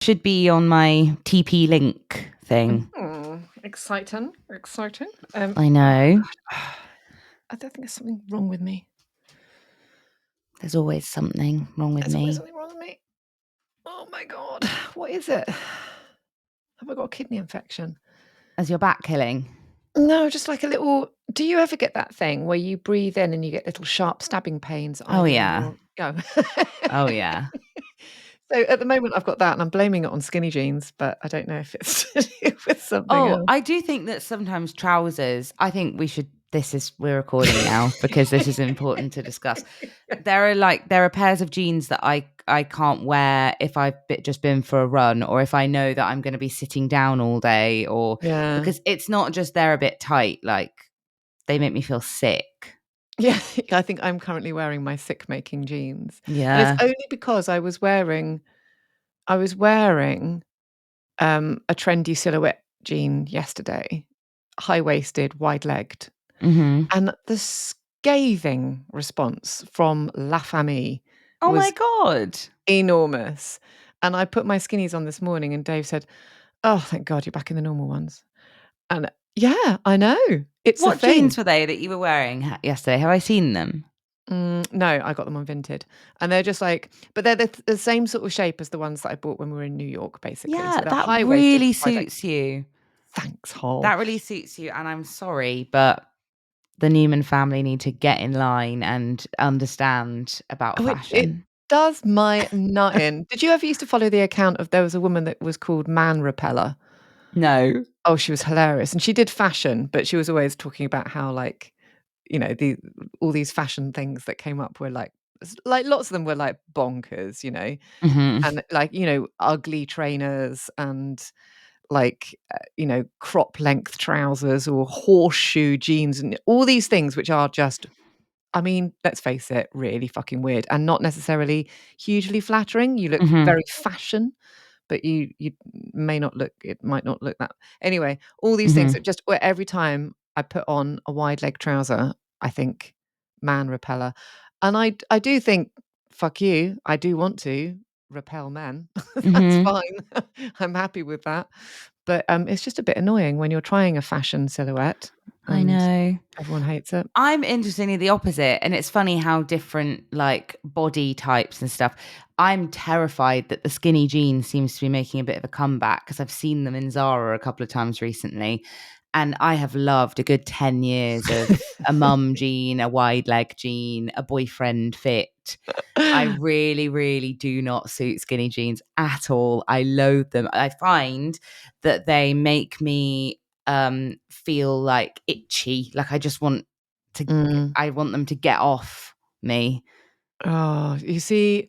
Should be on my TP link thing. Exciting. I know. I don't think there's something wrong with me. There's always something wrong with me. Oh my God. What is it? Have I got a kidney infection? As your back killing? No, just like a little. Do you ever get that thing where you breathe in and you get little sharp stabbing pains? Oh, yeah. Oh, yeah. So at the moment I've got that and I'm blaming it on skinny jeans, but I don't know if it's to do with something else. I do think that sometimes trousers, I think we're recording now because this is important to discuss. There are pairs of jeans that I can't wear if I've just been for a run, or if I know that I'm going to be sitting down all day, or because it's not just they're a bit tight, like they make me feel sick. Yeah, I think I'm currently wearing my sick-making jeans. Yeah. And it's only because I was wearing a trendy silhouette jean yesterday, high-waisted, wide-legged. Mm-hmm. And the scathing response from La Famille Oh my was God. enormous. And I put my skinnies on this morning and Dave said, "Oh, thank God you're back in the normal ones." And yeah, I know. It's What a thing. jeans were they that you were wearing yesterday? Have I seen them? No, I got them on Vinted. And they're just like, but they're the same sort of shape as the ones that I bought when we were in New York, basically. Yeah, So they're that high-waisted. really suits you. Thanks, Hol. That really suits you. And I'm sorry, but the Newman family need to get in line and understand about fashion. It does my nut in. Did you ever used to follow the account of there was a woman that was called Man Repeller? No. Oh, she was hilarious. And she did fashion, but she was always talking about how, like, you know, all these fashion things that came up were like lots of them were like bonkers, you know, Mm-hmm. and like, you know, ugly trainers and like, you know, crop length trousers or horseshoe jeans and all these things, which are just, I mean, let's face it, really fucking weird and not necessarily hugely flattering. You look very fashion, but you might not look that. Anyway, all these things that just where every time I put on a wide leg trouser, I think Man Repeller. And I do think, fuck you, I do want to repel men. That's fine. I'm happy with that. But it's just a bit annoying when you're trying a fashion silhouette I and know. everyone hates it. I'm interestingly the opposite. And it's funny how different like body types and stuff. I'm terrified that the skinny jean seems to be making a bit of a comeback because I've seen them in Zara a couple of times recently. And I have loved a good 10 years of a mum jean, a wide leg jean, a boyfriend fit. I really, really do not suit skinny jeans at all. I loathe them. I find that they make me feel like itchy. Like I just want I want them to get off me. Oh, you see,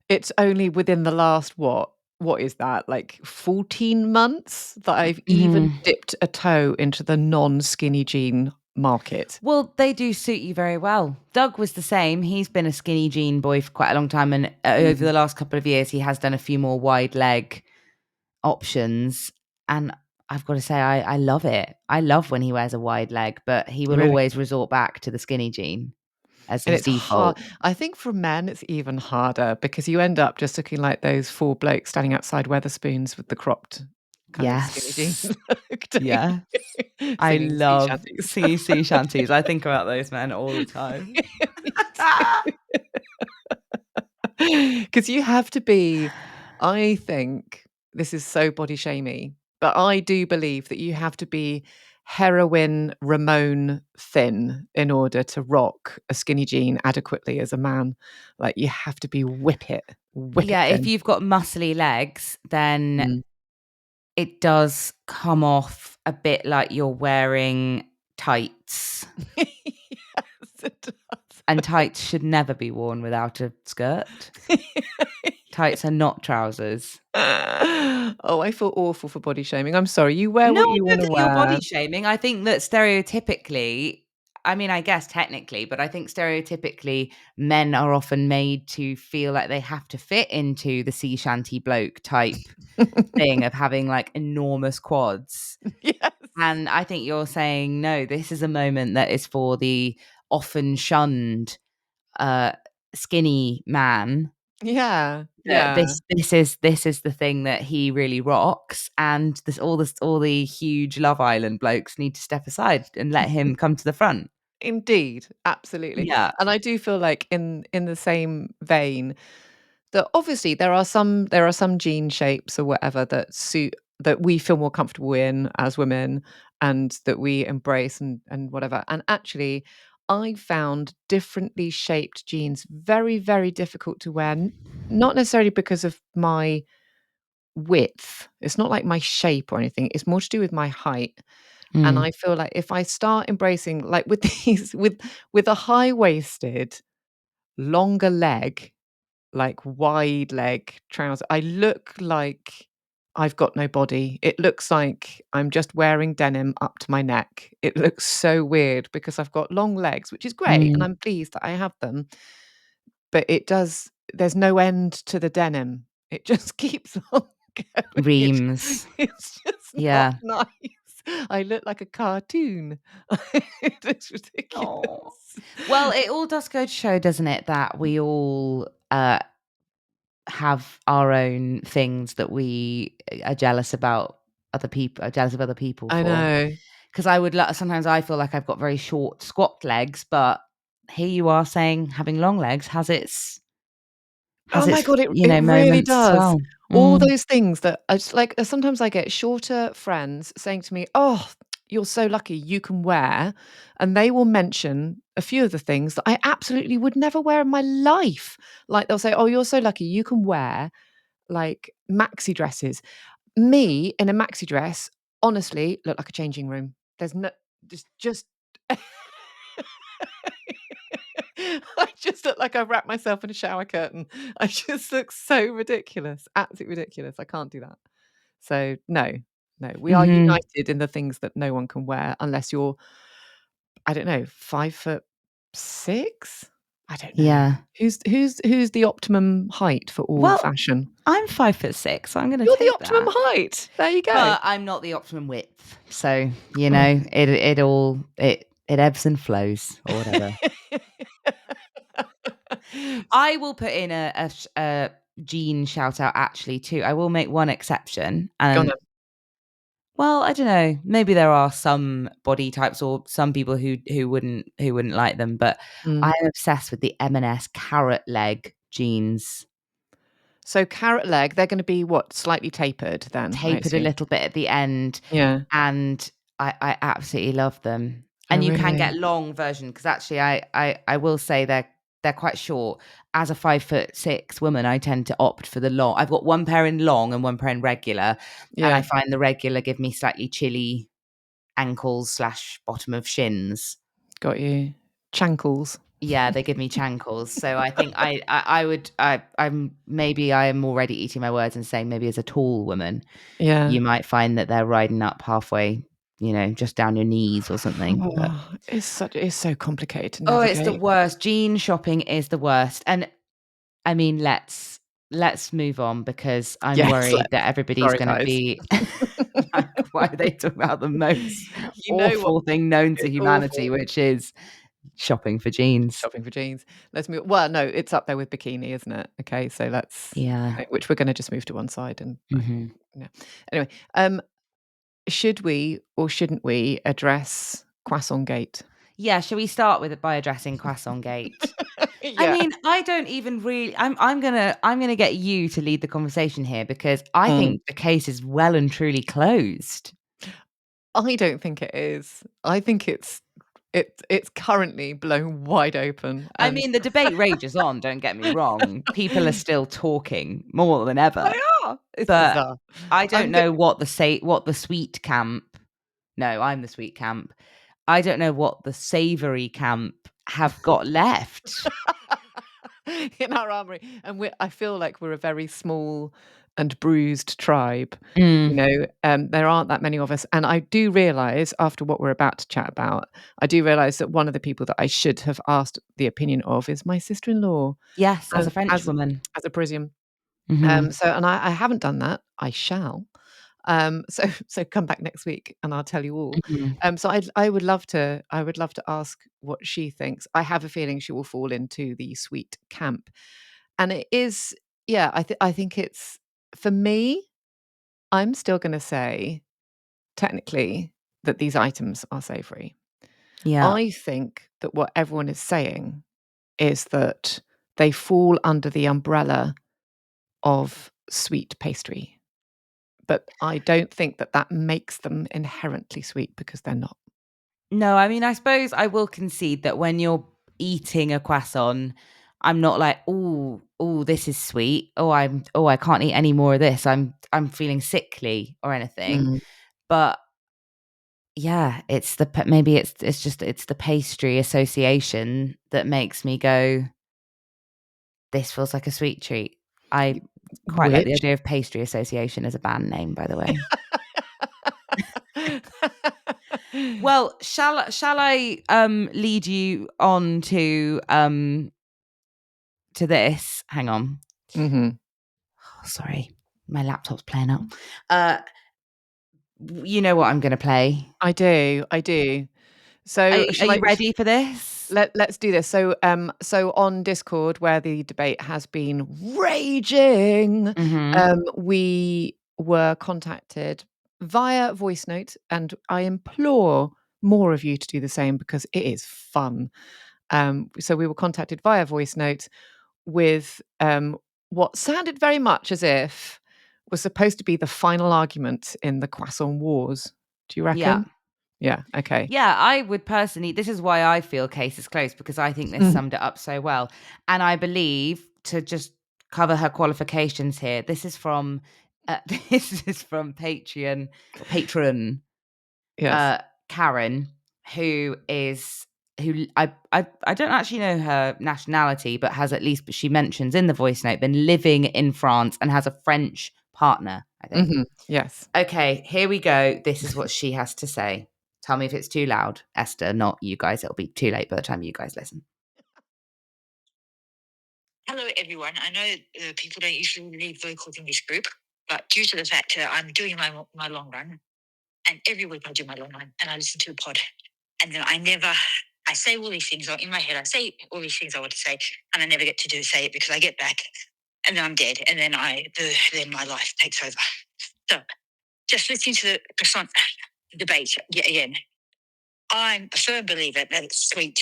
it's only within the last what is that? Like 14 months that I've even dipped a toe into the non-skinny jean market. Well, they do suit you very well. Doug was the same. He's been a skinny jean boy for quite a long time. And over the last couple of years, he has done a few more wide leg options. And I've got to say, I love it. I love when he wears a wide leg, but he will always resort back to the skinny jean as And his it's default. hard. I think for men, it's even harder because you end up just looking like those four blokes standing outside Weatherspoons with the cropped kind of skinny jeans. Yeah. I love singing sea shanties. I think about those men all the time. Because you have to be, I think, this is so body shamey, but I do believe that you have to be heroin Ramon thin in order to rock a skinny jean adequately as a man. Like you have to be whip it Yeah, if thin. you've got muscly legs, then it does come off a bit like you're wearing tights. Yes, it does. And tights should never be worn without a skirt. Tights are not trousers. Oh, I feel awful for body shaming. I'm sorry. You wear what you want to You're wear. body shaming. I think that stereotypically, I mean, I guess technically, but I think stereotypically men are often made to feel like they have to fit into the sea shanty bloke type thing of having like enormous quads. Yes. And I think you're saying, no, this is a moment that is for the often shunned skinny man. Yeah. that Yeah. this is the thing that he really rocks, and this all the huge Love Island blokes need to step aside and let him come to the front. Indeed, absolutely. Yeah. And I do feel like in the same vein that obviously there are some gene shapes or whatever that suit that we feel more comfortable in as women and that we embrace and whatever. And actually, I found differently shaped jeans very, very difficult to wear. Not necessarily because of my width. It's not like my shape or anything. It's more to do with my height. And Mm. I feel like if I start embracing like with these with a high-waisted, longer leg, like wide leg trouser, I look like I've got no body. It looks like I'm just wearing denim up to my neck. It looks so weird because I've got long legs, which is great, and Mm. I'm pleased that I have them, but there's no end to the denim. It just keeps on going. Reams. It's just not Yeah. nice. I look like a cartoon. It looks ridiculous. Oh. Well, it all does go to show, doesn't it, that we all, have our own things that we are jealous about are jealous of other people I for. know. 'Cause I would sometimes I feel like I've got very short, squat legs, but here you are saying having long legs Oh has my its, god, you it know, really moments as does. well. All Mm. those things that I just like sometimes I get shorter friends saying to me, "Oh, you're so lucky you can wear," and they will mention a few of the things that I absolutely would never wear in my life. Like, they'll say, "Oh, you're so lucky you can wear, like, maxi dresses." Me in a maxi dress, honestly, look like a changing room. There's no just I just look like I've wrapped myself in a shower curtain. I just look so ridiculous, absolutely ridiculous. I can't do that. So, no, no, we are Mhm. united in the things that no one can wear unless you're, I don't know, 5'6"? I don't know. Yeah. Who's the optimum height for all Well, fashion? I'm 5'6", so I'm gonna You're the take optimum that. height. There you go. But I'm not the optimum width. So, Oh. it ebbs and flows or whatever. I will put in a Jean shout out actually too. I will make one exception, and Gonna well, I don't know, maybe there are some body types or some people who wouldn't like them, but I mm. am obsessed with the M&S carrot leg jeans. So carrot leg, they're gonna be what? Slightly tapered then, I Tapered a assume? little bit at the end, Yeah. and I absolutely love them. Oh, And you can really? get long version because actually I will say they're quite short. As a 5'6" woman, I tend to opt for the long. I've got one pair in long and one pair in regular, and I Yeah, find the regular give me slightly chilly ankles slash bottom of shins. got you. Chankles. Yeah, they give me chankles. So I think I would I'm maybe I am already eating my words and saying maybe as a tall woman, Yeah. you might find that they're riding up halfway, you know, just down your knees or something. But Oh, it's so complicated to oh, it's the navigate. worst. Jean shopping is the worst. And I mean, let's move on because I'm Yes, worried let's. that everybody's Sorry, going to guys. be like, why are they talking about the most You know what? awful thing known to It's humanity, awful. which is shopping for jeans? Shopping for jeans. Let's move well, no, it's up there with bikini, isn't it? Okay, so let's Yeah. which we're gonna just move to one side and Hmm. yeah. Anyway, should we or shouldn't we address Croissant-gate? Yeah. Shall we start with it by addressing Croissant-gate? I Yeah. mean, I don't even really. I'm gonna get you to lead the conversation here because I Mm. think the case is well and truly closed. I don't think it is. I think it's currently blown wide open I and mean, the debate rages on, don't get me wrong. People are still talking more than ever, they are. It's but bizarre. I I'm don't go know what the sweet camp. No, I'm the sweet camp. I don't know what the savory camp have got left. in our armory, and I feel like we're a very small and bruised tribe. You Mm. know, there aren't that many of us, and I do realise after what we're about to chat about, I do realise that one of the people that I should have asked the opinion of is my sister-in-law, Yes, as a as French woman. as a Parisian. Mhm. So and I haven't done that. I shall. So come back next week and I'll tell you all. Mhm. So I would love to ask what she thinks. I have a feeling she will fall into the sweet camp. And it is, yeah, I think it's for me, I'm still gonna say technically that these items are savoury. Yeah. I think that what everyone is saying is that they fall under the umbrella of sweet pastry, but I don't think that that makes them inherently sweet because they're not. No, I mean, I suppose I will concede that when you're eating a croissant, I'm not like, oh, this is sweet. Oh, I can't eat any more of this. I'm feeling sickly or anything. Mm. But yeah, it's maybe it's just it's the pastry association that makes me go, this feels like a sweet treat. I quite like the Which idea of pastry association as a band name, by the way. Well, shall I lead you on to this? Hang on. Mhm. Oh, sorry. My laptop's playing up. Uh you know what I'm going to play. I do, I do. So Are shall you I ready for this? let's do this. So on Discord, where the debate has been raging, Mhm. we were contacted via voice note, and I implore more of you to do the same because it is fun. So we were contacted via voice note with what sounded very much as if was supposed to be the final argument in the croissant wars. Do you Yeah. reckon? Yeah. Okay. Yeah, I would personally, this is why I feel case is closed, because I think this summed it up so well. And I believe, to just cover her qualifications here, this is from this is from Patreon or patron Yes. uh Karen, who is who I don't actually know her nationality, but has, at least, but she mentions in the voice note, been living in France and has a French partner, I think. Yes. Okay, here we go. This is what she has to say. Tell me if it's too loud, Esther, not you guys. It'll be too late by the time you guys listen. Hello, everyone. I know people don't usually leave vocals in this group, but due to the fact that I'm doing my long run, and every week I do my long run, and I listen to a pod, and then I say all these things, or in my head, I say all these things I want to say, and I never get to say it because I get back, and then I'm dead, and then then my life takes over. So, just listening to the croissant debate yet again, I'm a firm believer that it's sweet.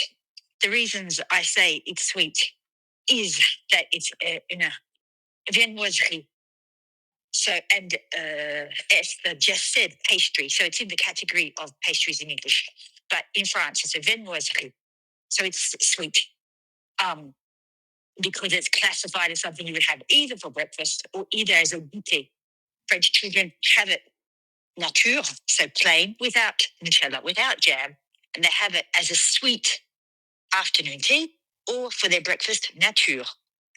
The reasons I say it's sweet is that it's in a viennoiserie. So, and Esther just said pastry. So it's in the category of pastries in English. But in France, it's a viennoiserie. So it's sweet. Because it's classified as something you would have either for breakfast or either as a goûter. French children have it nature, so plain, without Nutella, without jam. And they have it as a sweet afternoon tea or for their breakfast, nature.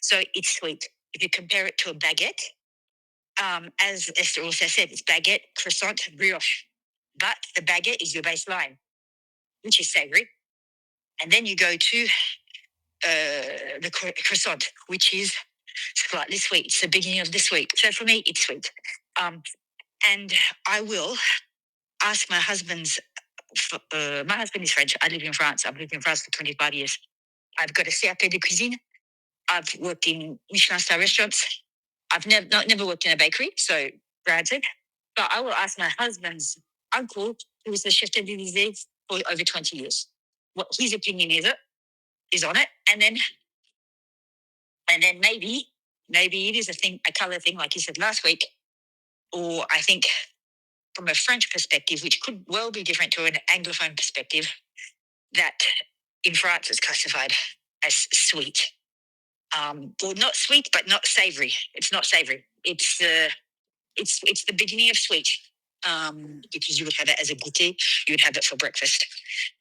So it's sweet. If you compare it to a baguette, as Esther also said, it's baguette, croissant, brioche. But the baguette is your baseline, which is savory. And then you go to the croissant, which is slightly sweet. It's the beginning of the sweet. So for me, it's sweet. And I will ask my husband's, my husband is French. I live in France. I've lived in France for 25 years. I've got a CAP de cuisine. I've worked in Michelin star restaurants. I've never worked in a bakery, so granted. But I will ask my husband's uncle, who was the chef de l'Élysée for over 20 years, what his opinion is on it. And then maybe it is a color thing, like you said last week. Or I think from a French perspective, which could well be different to an Anglophone perspective, that in France it's classified as sweet. Well, not sweet, but not savory. It's not savory. It's the beginning of sweet. Because you would have it as a goûter, you would have it for breakfast,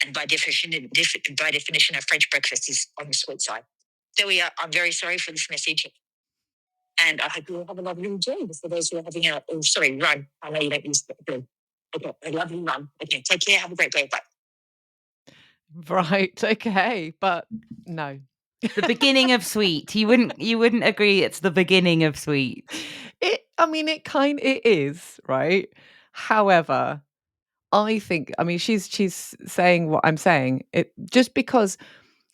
and by definition, a French breakfast is on the sweet side. So we are. I'm very sorry for this message, and I hope you will have a lovely day. For those who are having run. I know you don't use the okay, a lovely run. Okay, take care. Have a great day. Bye. Right. Okay. But no. The beginning of sweet. You wouldn't agree it's the beginning of sweet. I mean, it is, right? However, I mean, she's saying what I'm saying. It just because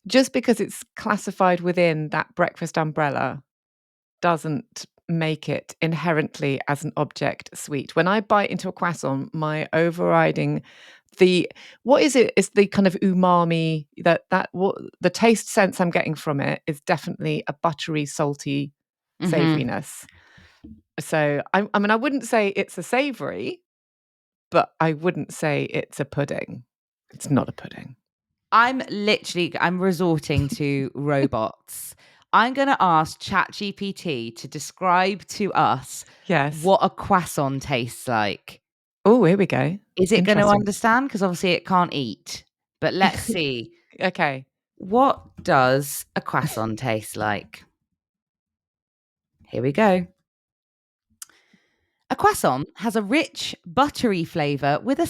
it's classified within that breakfast umbrella doesn't make it inherently as an object sweet. When I bite into a croissant, my overriding the what is it? It's the kind of umami that what the taste sense I'm getting from it is definitely a buttery, salty Mhm. savouriness. So I mean, I wouldn't say it's a savoury, but I wouldn't say it's a pudding. It's not a pudding. I'm resorting to robots. I'm gonna ask ChatGPT to describe to us Yes. what a croissant tastes like. Oh, here we go. Is it gonna Interesting. understand? Because obviously it can't eat. But let's see. Okay. What does a croissant taste like? Here we go. A croissant has a rich, buttery flavour with a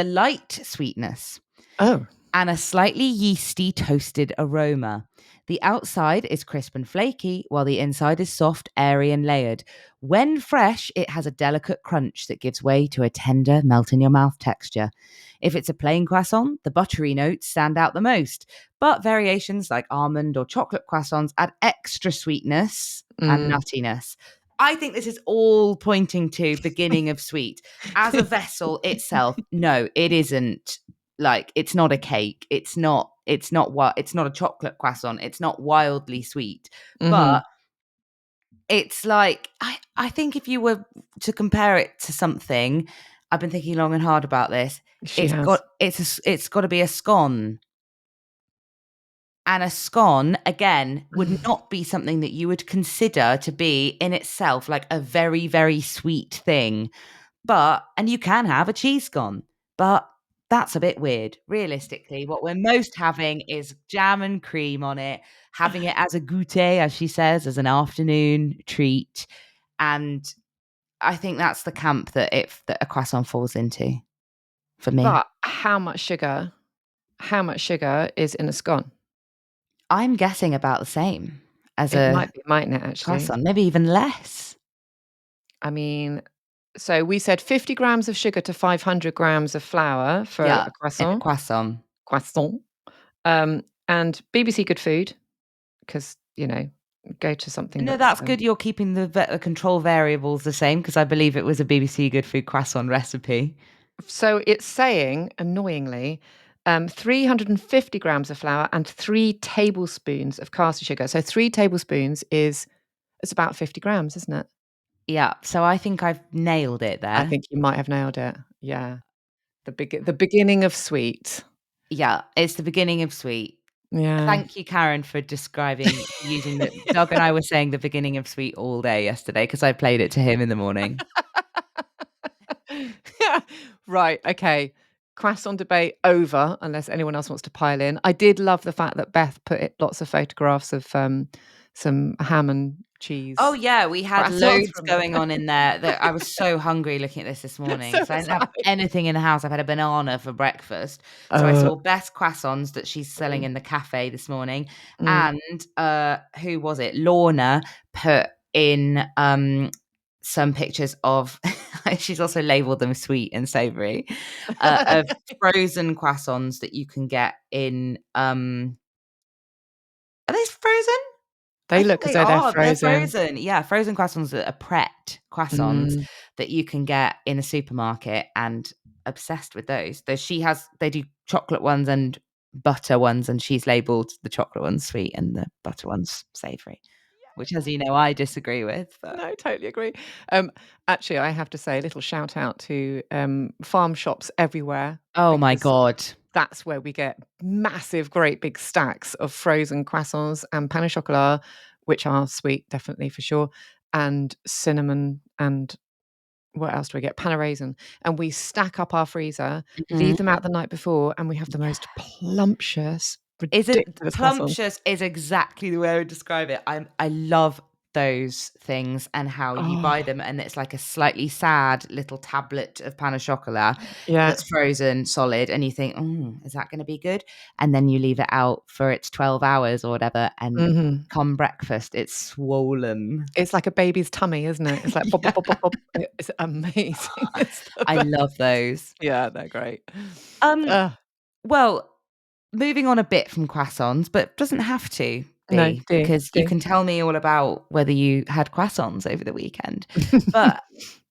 light sweetness, Oh. and a slightly yeasty toasted aroma. The outside is crisp and flaky, while the inside is soft, airy, and layered. When fresh, it has a delicate crunch that gives way to a tender, melt in your mouth texture. If it's a plain croissant, the buttery notes stand out the most, but variations like almond or chocolate croissants add extra sweetness and Mm. nuttiness. I think this is all pointing to beginning of sweet. As a vessel itself, no, it isn't. Like, it's not a cake, it's not a chocolate croissant, it's not wildly sweet, Mhm. but it's like I think if you were to compare it to something, I've been thinking long and hard about this, She has. it's got to be a scone. And a scone, again, would not be something that you would consider to be in itself like a very, very sweet thing. And you can have a cheese scone, but that's a bit weird. Realistically, what we're most having is jam and cream on it, having it as a goûter, as she says, as an afternoon treat. And I think that's the camp that a croissant falls into for me. But how much sugar is in a scone? I'm guessing about the same as It a might be, mightn't it, actually? croissant, maybe even less. I mean, so we said 50 grams of sugar to 500 grams of flour for Yeah, a in a croissant. croissant. Croissant. And BBC Good Food, because, go to something No, that's, that's good. You're keeping the control variables the same because I believe it was a BBC Good Food croissant recipe. so it's saying, annoyingly, 350 grams of flour and 3 tablespoons of caster sugar. So 3 tablespoons it's about 50 grams, isn't it? Yeah, so I think I've nailed it I there. think you might have nailed it. Yeah. The beginning of sweet. Yeah, it's the beginning of sweet. Yeah. Thank you, Karen, for describing using the Doug and I were saying the beginning of sweet all day yesterday because I played it to him in the morning. Yeah. Right, okay. Croissant debate over, unless anyone else wants to pile in. I did love the fact that Beth put it lots of photographs of, some ham and Oh, cheese yeah, we had croissants loads from the going on in there that I was so hungry looking at this morning so because I was didn't have I. anything in the house. I've had a banana for breakfast. So I Uh, saw Best Croissants that she's selling mm, in the cafe this morning, mm. and, who was it? Lorna put in, some pictures of she's also labeled them sweet and savoury, of frozen croissants that you can get in, are they frozen? I They think look as they though they're are. They're frozen. frozen. Yeah, frozen croissants that are Pret croissants Mm. that you can get in a supermarket, and obsessed with those. They do chocolate ones and butter ones, and she's labeled the chocolate ones sweet and the butter ones savory, which, as you know, I disagree with, but No, totally agree. Um, Actually, I have to say a little shout out to, farm shops everywhere, oh my because god. that's where we get massive, great big stacks of frozen croissants and pain au chocolat, which are sweet, definitely for sure, and cinnamon and what else do we get? Pan raisin. And we stack up our freezer, leave Mhm. them out the night before, and we have the most plumptious, Is it ridiculous croissants. plumptious is exactly the way I would describe it. I love those things and how you buy Oh, them, and it's like a slightly sad little tablet of pain au chocolat yeah. that's frozen solid, and you think, is that gonna be good?" And then you leave it out for its 12 hours or whatever, and Mhm. come breakfast, it's swollen. It's like a baby's tummy, isn't it? It's like pop, pop, Yeah. pop, pop, pop. It's amazing. It's the I best. love those. Yeah, they're great. Um, Ugh. well, moving on a bit from croissants, but doesn't have to. No, be, do, because you do. can tell me all about whether you had croissants over the weekend. But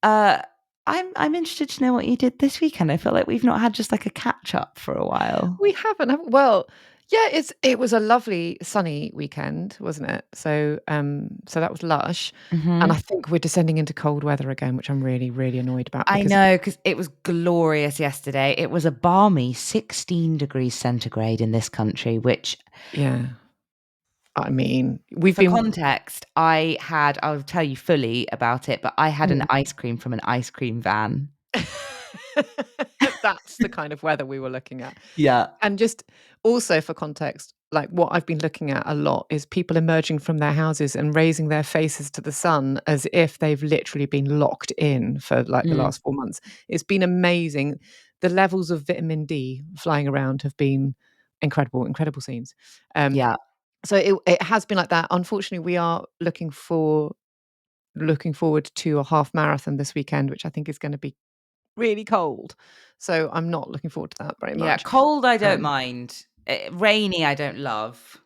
uh, I'm interested to know what you did this weekend. I feel like we've not had just like a catch up for a while. We haven't, have well, yeah, it was a lovely sunny weekend, wasn't it? So, so that was lush, and I Hmm. think we're descending into cold weather again, which I'm really, really annoyed about I because know, because it was glorious yesterday. It was a balmy 16 degrees centigrade in this country, which, yeah, I mean, we've for been context, I'll tell you fully about it, but I had an ice cream from an ice cream van. that's the kind of weather we were looking at. Yeah. And just also for context, like what I've been looking at a lot is people emerging from their houses and raising their faces to the sun as if they've literally been locked in for like the Mm, last 4 months. It's been amazing. The levels of vitamin D flying around have been incredible, incredible scenes. Um, yeah. so it has been like that. Unfortunately, we are looking forward to a half marathon this weekend, which I think is going to be really cold. So I'm not looking forward to that very Yeah. much. Cold, I don't Um, mind. Rainy, I don't love.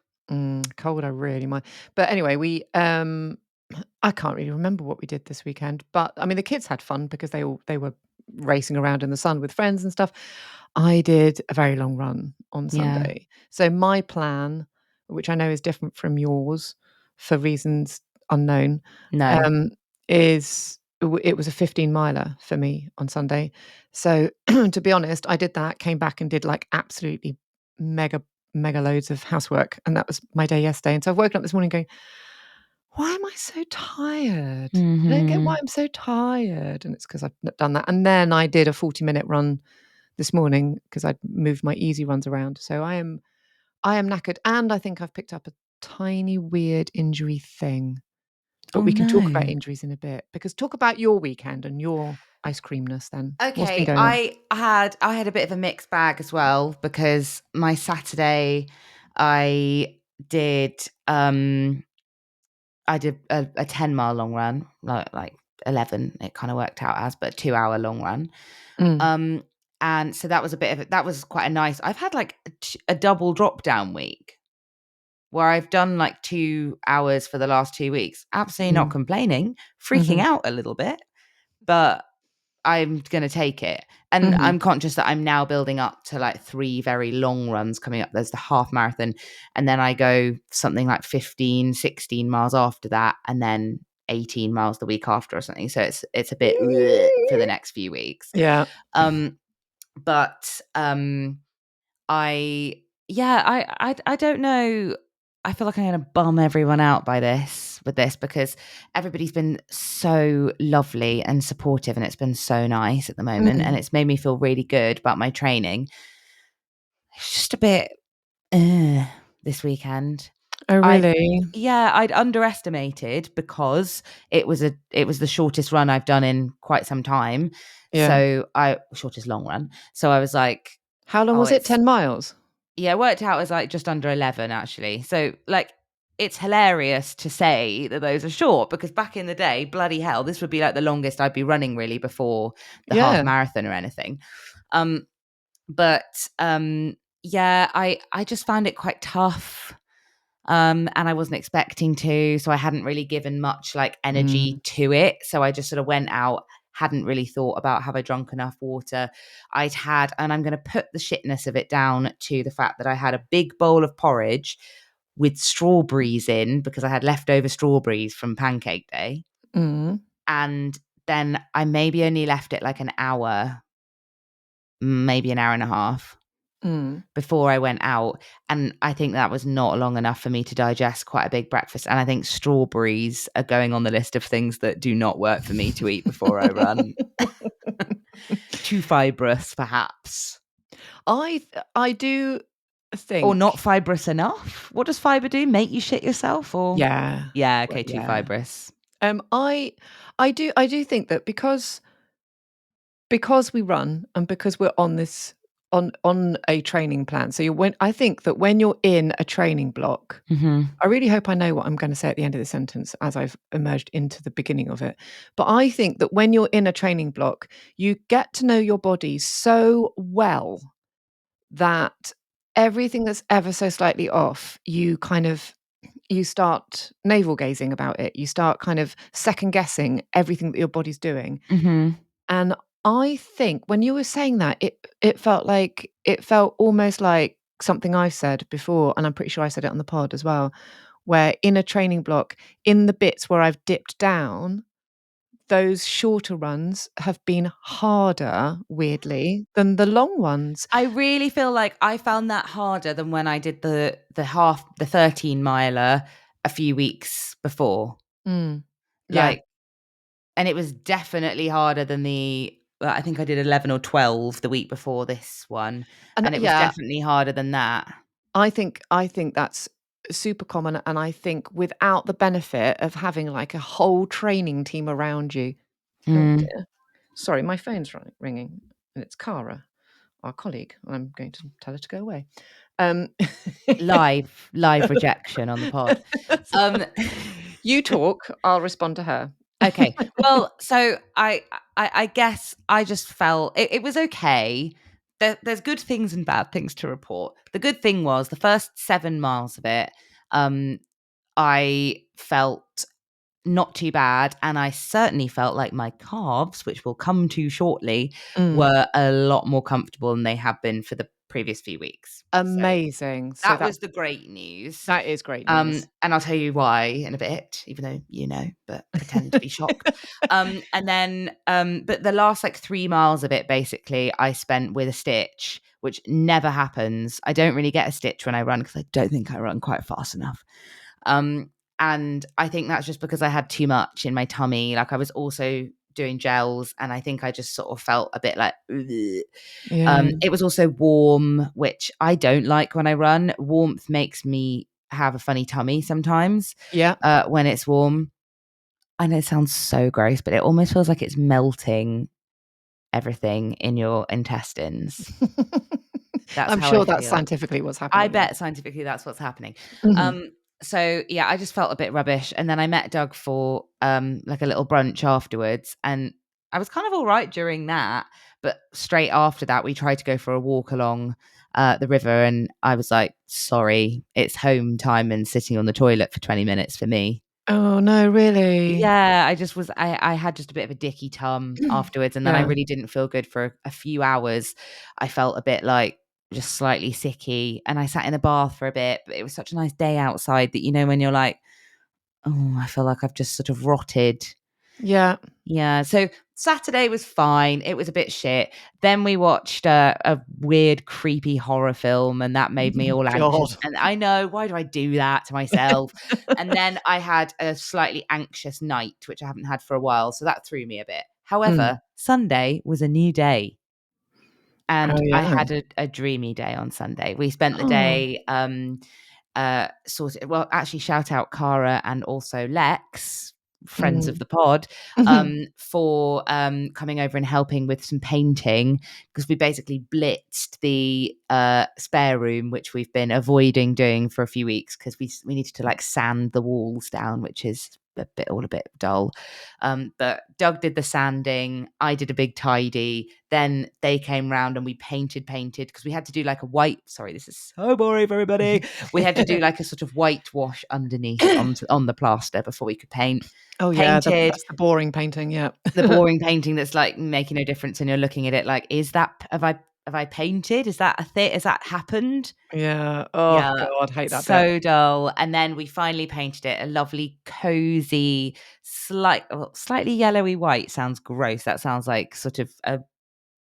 Cold, I really mind. But anyway, we I can't really remember what we did this weekend, but I mean the kids had fun because they were racing around in the sun with friends and stuff. I did a very long run on Yeah. Sunday. So my plan, which I know is different from yours for reasons unknown, No. um, it was a 15 miler for me on Sunday. So to be honest, I did that, came back and did like absolutely mega mega loads of housework, and that was my day yesterday. And so I've woken up this morning going, why am I so tired? I don't get why Hmm. I'm so tired. And it's because I've done that. And then I did a 40-minute run this morning because I'd moved my easy runs around. So I am knackered. And I think I've picked up a tiny weird injury thing. But Oh we can talk about no. injuries in a bit. Because talk about your weekend and your ice creamness then. What's been Okay, going on? I had a bit of a mixed bag as well, because my Saturday I did um I did a 10-mile long run, like 11 it kind of worked out as, but a 2-hour long run. Mm, Um and so that was quite a nice. I've had like a double drop down week where I've done like 2 hours for the last 2 weeks. Absolutely not mm, complaining, freaking mhm, out a little bit, but I'm gonna take it. And mhm. I'm conscious that I'm now building up to like 3 very long runs coming up. There's the half marathon, and then I go something like 15, 16 miles after that, and then 18 miles the week after or something. So it's a bit for the next few weeks. Yeah. Um, but I yeah, I don't know. I feel like I'm gonna bum everyone out with this, because everybody's been so lovely and supportive, and it's been so nice at the moment, and Mm. it's made me feel really good about my training. It's just a bit this weekend. Oh, I really? Yeah, I'd underestimated, because it was the shortest run I've done in quite some time. Yeah. So I shortest long run. So I was like, How long oh, was it? it's 10 miles? yeah, it worked out as like just under 11 actually. So like it's hilarious to say that those are short, because back in the day, bloody hell, this would be like the longest I'd be running really before the half Yeah. marathon or anything. Um but yeah, I just found it quite tough. And I wasn't expecting to, so I hadn't really given much like Mm, energy to it. So I just sort of went out, hadn't really thought about, have I drunk enough water? And I'm going to put the shitness of it down to the fact that I had a big bowl of porridge with strawberries in, because I had leftover strawberries from pancake day. mm, And then I maybe only left it like an hour, maybe an hour and a half mm. before I went out. And I think that was not long enough for me to digest quite a big breakfast. And I think strawberries are going on the list of things that do not work for me to eat before I run. Too fibrous, perhaps. I do Or not think fibrous enough. What does fiber do? Make you shit yourself? Or yeah. yeah, Well, okay, too yeah. fibrous. Um, I I do think that because we run and because we're on this on a training plan. So I think that when you're in a training block, Hmm. I really hope I know what I'm going to say at the end of the sentence as I've emerged into the beginning of it. But I think that when you're in a training block, you get to know your body so well that everything that's ever so slightly off, you kind of you start navel gazing about it. You start kind of second guessing everything that your body's doing. Mhm. And I think when you were saying that, it felt almost like something I've said before, and I'm pretty sure I said it on the pod as well, where in a training block, in the bits where I've dipped down, those shorter runs have been harder, weirdly, than the long ones. I really feel like I found that harder than when I did the 13 miler a few weeks before. Mm. Yeah. Like, and it was definitely harder than I think I did 11 or 12 the week before this one, And and it was yeah, definitely harder than that. I think that's super common, and I think without the benefit of having, like, a whole training team around you. Oh, Mm. dear. Sorry, my phone's ringing, and it's Cara, our colleague. I'm going to tell her to go away. Um Live rejection on the pod. Um, You talk, I'll respond to her. okay. Well, so I guess I just felt it was okay. There's good things and bad things to report. The good thing was the first 7 miles of it, um, I felt not too bad, and I certainly felt like my calves, which we'll come to shortly, Mm. were a lot more comfortable than they have been for the previous few weeks. So Amazing. So that that was the great news. that is great news. And I'll tell you why in a bit, even though you know, but pretend to be shocked. And then, but the last like 3 miles of it, basically, I spent with a stitch, which never happens. I don't really get a stitch when I run because I don't think I run quite fast enough. Um, and I think that's just because I had too much in my tummy. Like I was also doing gels, and I think I just sort of felt a bit like, ugh. Yeah. It was also warm, which I don't like when I run. Warmth makes me have a funny tummy sometimes Yeah. when it's warm. I know it sounds so gross, but it almost feels like it's melting everything in your intestines. That's I'm how I sure that's feel. scientifically what's I happening, yeah. bet scientifically that's what's happening. Mhm. So yeah, I just felt a bit rubbish. And then I met Doug for like a little brunch afterwards. And I was kind of all right during that. But straight after that, we tried to go for a walk along the river. And I was like, sorry, it's home time and sitting on the toilet for 20 minutes for me. Oh, no, really? Yeah, I had just a bit of a dicky tum afterwards, and then I Yeah. really didn't feel good for a few hours. I felt a bit like just slightly sicky, and I sat in a bath for a bit, but it was such a nice day outside that, you know, when you're like, "Oh, I feel like I've just sort of rotted." Yeah. Yeah, so Saturday was fine. It was a bit shit. Then we watched a weird, creepy horror film, and that made me all anxious. God. And I know, why do I do that to myself? And then I had a slightly anxious night, which I haven't had for a while. So that threw me a bit. Mm. However, Sunday was a new day. Oh, And I yeah. had a dreamy day on Sunday. We spent the Oh. day well, actually shout out Cara and also Lex, friends of Mm. the pod, Mhm. for coming over and helping with some painting, because we basically blitzed the spare room, which we've been avoiding doing for a few weeks because we needed to like sand the walls down, which is a bit dull. But Doug did the sanding, I did a big tidy, then they came round and we painted because we had to do like a white, sorry, this is so boring for everybody. We had to do like a sort of whitewash underneath on the plaster before we could paint. Oh, yeah, Painted that's the boring painting, yeah. the boring painting that's like making no difference, and you're looking at it like, is that, have I painted? Is that a thing? Has that happened? Yeah. Oh, Yeah, God, hate that bit. so dull. And then we finally painted it a lovely, cozy, slightly yellowy white. Sounds gross. That sounds like sort of a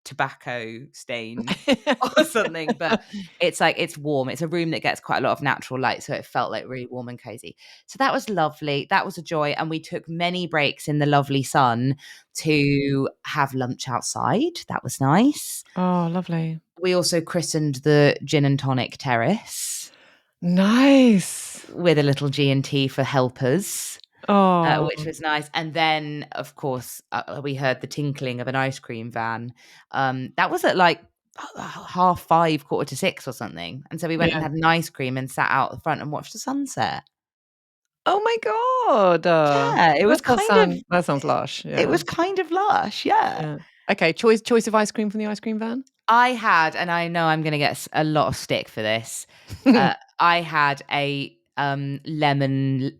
tobacco stain or something, but it's like, it's warm. It's a room that gets quite a lot of natural light, so it felt like really warm and cozy. So that was lovely. That was a joy. And we took many breaks in the lovely sun to have lunch outside. That was nice. Oh, lovely. We also christened the gin and tonic terrace Nice. with a little G&T for helpers, Oh, which was nice. And then, of course, we heard the tinkling of an ice cream van. That was at like 5:30, 5:45 or something. And so we went and yeah. had an ice cream and sat out the front and watched the sunset. Oh my god. Yeah, That does sound that sounds lush, it yeah. was kind of lush. Yeah. Yeah. Okay, choice of ice cream from the ice cream van? I had, and I know I'm going to get a lot of stick for this. I had lemon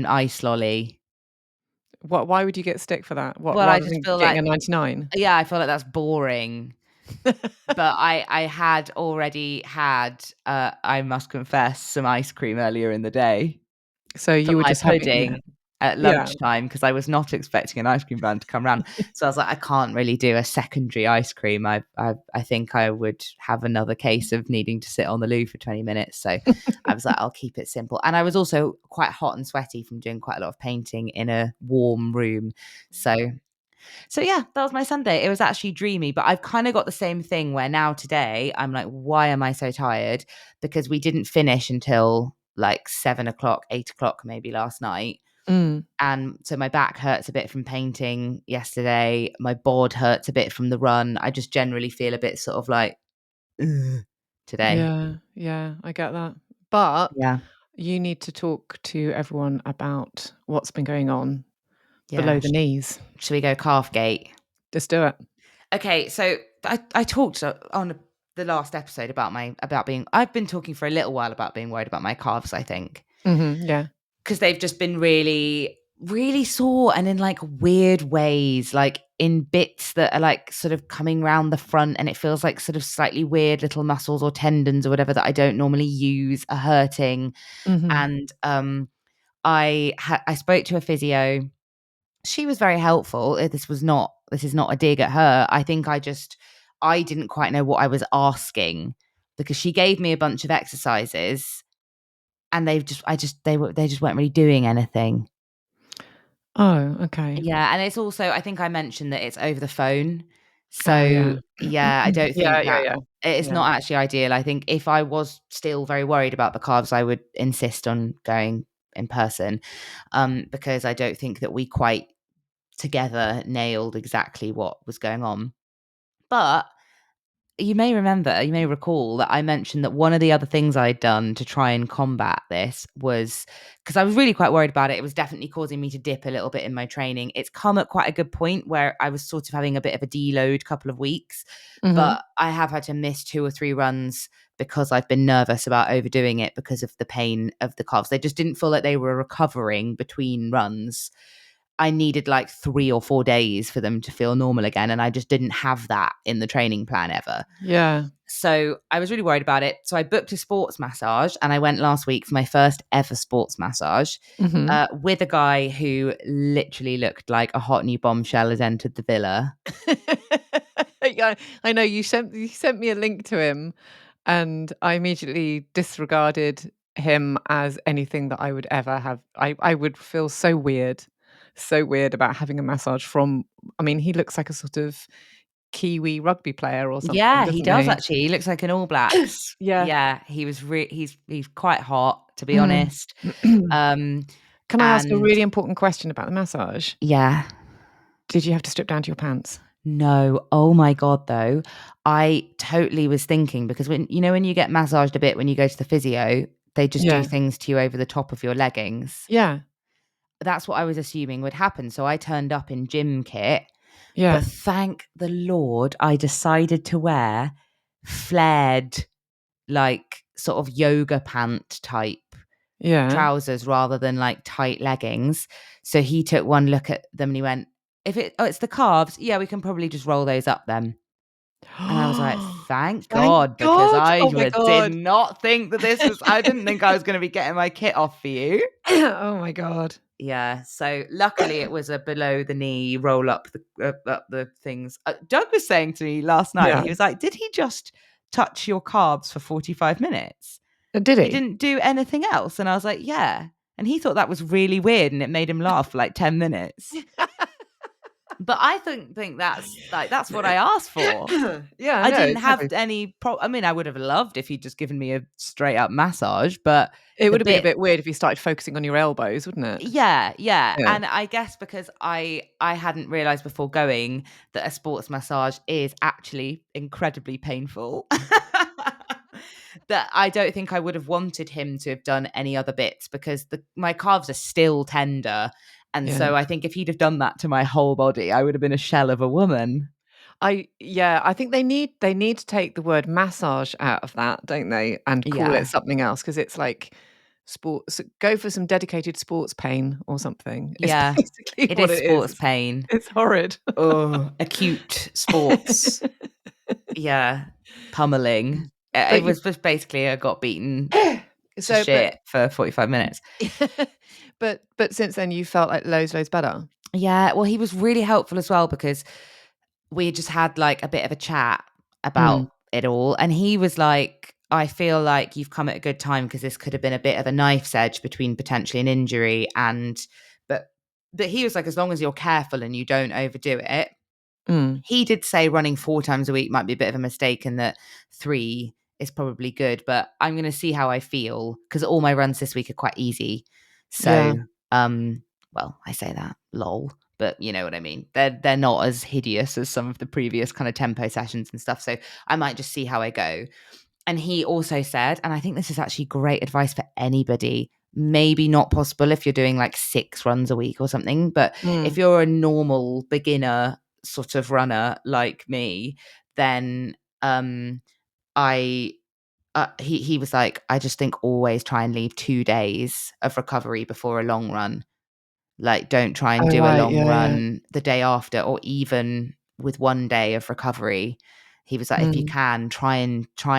ice lolly. Why would you get stick for that? What, Well, I rather just than feel getting like, a 99? yeah, I feel like that's boring. But I had already had, I must confess, some ice cream earlier in the day So for you were my just having pudding at yeah. lunchtime because I was not expecting an ice cream van to come round. So I was like, I can't really do a secondary ice cream. I think I would have another case of needing to sit on the loo for 20 minutes. So I was like, I'll keep it simple. And I was also quite hot and sweaty from doing quite a lot of painting in a warm room. So yeah, that was my Sunday. It was actually dreamy, but I've kind of got the same thing where now today I'm like, why am I so tired? Because we didn't finish until like 7 o'clock, 8 o'clock maybe last night. Mm, And so my back hurts a bit from painting yesterday. My bod hurts a bit from the run. I just generally feel a bit sort of like, "Ugh," today. yeah, yeah, I get that. But Yeah. you need to talk to everyone about what's been going on below Yeah. the knees. Should we go calf gate? Just do it. Okay, so I talked on the last episode about being, I've been talking for a little while about being worried about my calves, I think, Yeah. because they've just been really, really sore and in like weird ways, like in bits that are like sort of coming round the front, and it feels like sort of slightly weird little muscles or tendons or whatever that I don't normally use are hurting. Mhm. And I spoke to a physio. She was very helpful. This is not a dig at her. I think I didn't quite know what I was asking because she gave me a bunch of exercises and they just weren't really doing anything. Oh, okay. Yeah, and it's also, I think I mentioned that it's over the phone. Oh, So yeah. yeah, I don't Yeah, think yeah, that yeah. it's Yeah. not actually ideal. I think if I was still very worried about the calves, I would insist on going in person, because I don't think that we quite together nailed exactly what was going on. But you may recall that I mentioned that one of the other things I'd done to try and combat this was because I was really quite worried about it. It was definitely causing me to dip a little bit in my training. It's come at quite a good point where I was sort of having a bit of a deload couple of weeks, Mhm. but I have had to miss 2 or 3 runs because I've been nervous about overdoing it because of the pain of the calves. They just didn't feel like they were recovering between runs. I needed like 3 or 4 days for them to feel normal again. And I just didn't have that in the training plan ever. Yeah. So I was really worried about it. So I booked a sports massage and I went last week for my first ever sports massage, Mhm. with a guy who literally looked like a hot new bombshell has entered the villa. Yeah, I know you sent me a link to him, and I immediately disregarded him as anything that I would ever have. I would feel so weird about having a massage from. I mean, he looks like a sort of Kiwi rugby player or something, Yeah, he doesn't does he? actually. He looks like an All Blacks. Yeah. Yeah, he's quite hot, to be Mm. honest. Um, Can I ask a and really important question about the massage? yeah, Did you have to strip down to your pants? no. Oh my God, though. I totally was thinking because when you get massaged a bit when you go to the physio, they just do Yeah. things to you over the top of your leggings. Yeah. That's what I was assuming would happen. So I turned up in gym kit, but Yeah. thank the Lord I decided to wear flared, like sort of yoga pant type Yeah. trousers rather than like tight leggings. So he took one look at them and he went, it's the calves. Yeah, we can probably just roll those up then. And I was like, thank Thank God, because God! Oh my did God. not think that I didn't think I was going to be getting my kit off for you. Oh my God. Yeah. So luckily it was a below the knee roll up the things. Doug was saying to me last night, Yeah. he was like, did he just touch your calves for 45 minutes? Did He he? didn't do anything else. And I was like, yeah. And he thought that was really weird and it made him laugh for like 10 minutes. But I think that's what I asked for. Yeah, I no, didn't have exactly. any I mean, I would have loved if he'd just given me a straight up massage, but It the would have been a bit bit weird if you started focusing on your elbows, wouldn't it? yeah, yeah. Yeah. And I guess because I hadn't realized before going that a sports massage is actually incredibly painful. That I don't think I would have wanted him to have done any other bits because my calves are still tender. And Yeah. so I think if he'd have done that to my whole body, I would have been a shell of a woman. I think they need to take the word massage out of that, don't they? And call it Yeah. something else because it's like sports, go for some dedicated sports pain or something. It's Yeah, basically it what is it is. sports pain. It's horrid. Oh, acute sports. Yeah, pummeling. It But you was just basically I got beaten to so but shit for 45 minutes. but since then you felt like loads better? Yeah, well, he was really helpful as well because we just had like a bit of a chat about Mm, it all. And he was like, I feel like you've come at a good time because this could have been a bit of a knife's edge between potentially an injury and, but, but he was like, as long as you're careful and you don't overdo it. mm, He did say running 4 times a week might be a bit of a mistake and that 3 is probably good, but I'm going to see how I feel because all my runs this week are quite easy. yeah. So, um, well, I say that, lol, but you know what I mean. They're not as hideous as some of the previous kind of tempo sessions and stuff. So I might just see how I go. And he also said, and I think this is actually great advice for anybody. Maybe not possible if you're doing like 6 runs a week or something, but if Mm, you're a normal beginner sort of runner like me, then I he was like, I just think always try and leave 2 days of recovery before a long run. Like, don't try and oh, do a right, long yeah, yeah. run the day after, or even with 1 day of recovery. He was like, if you Mm. can, try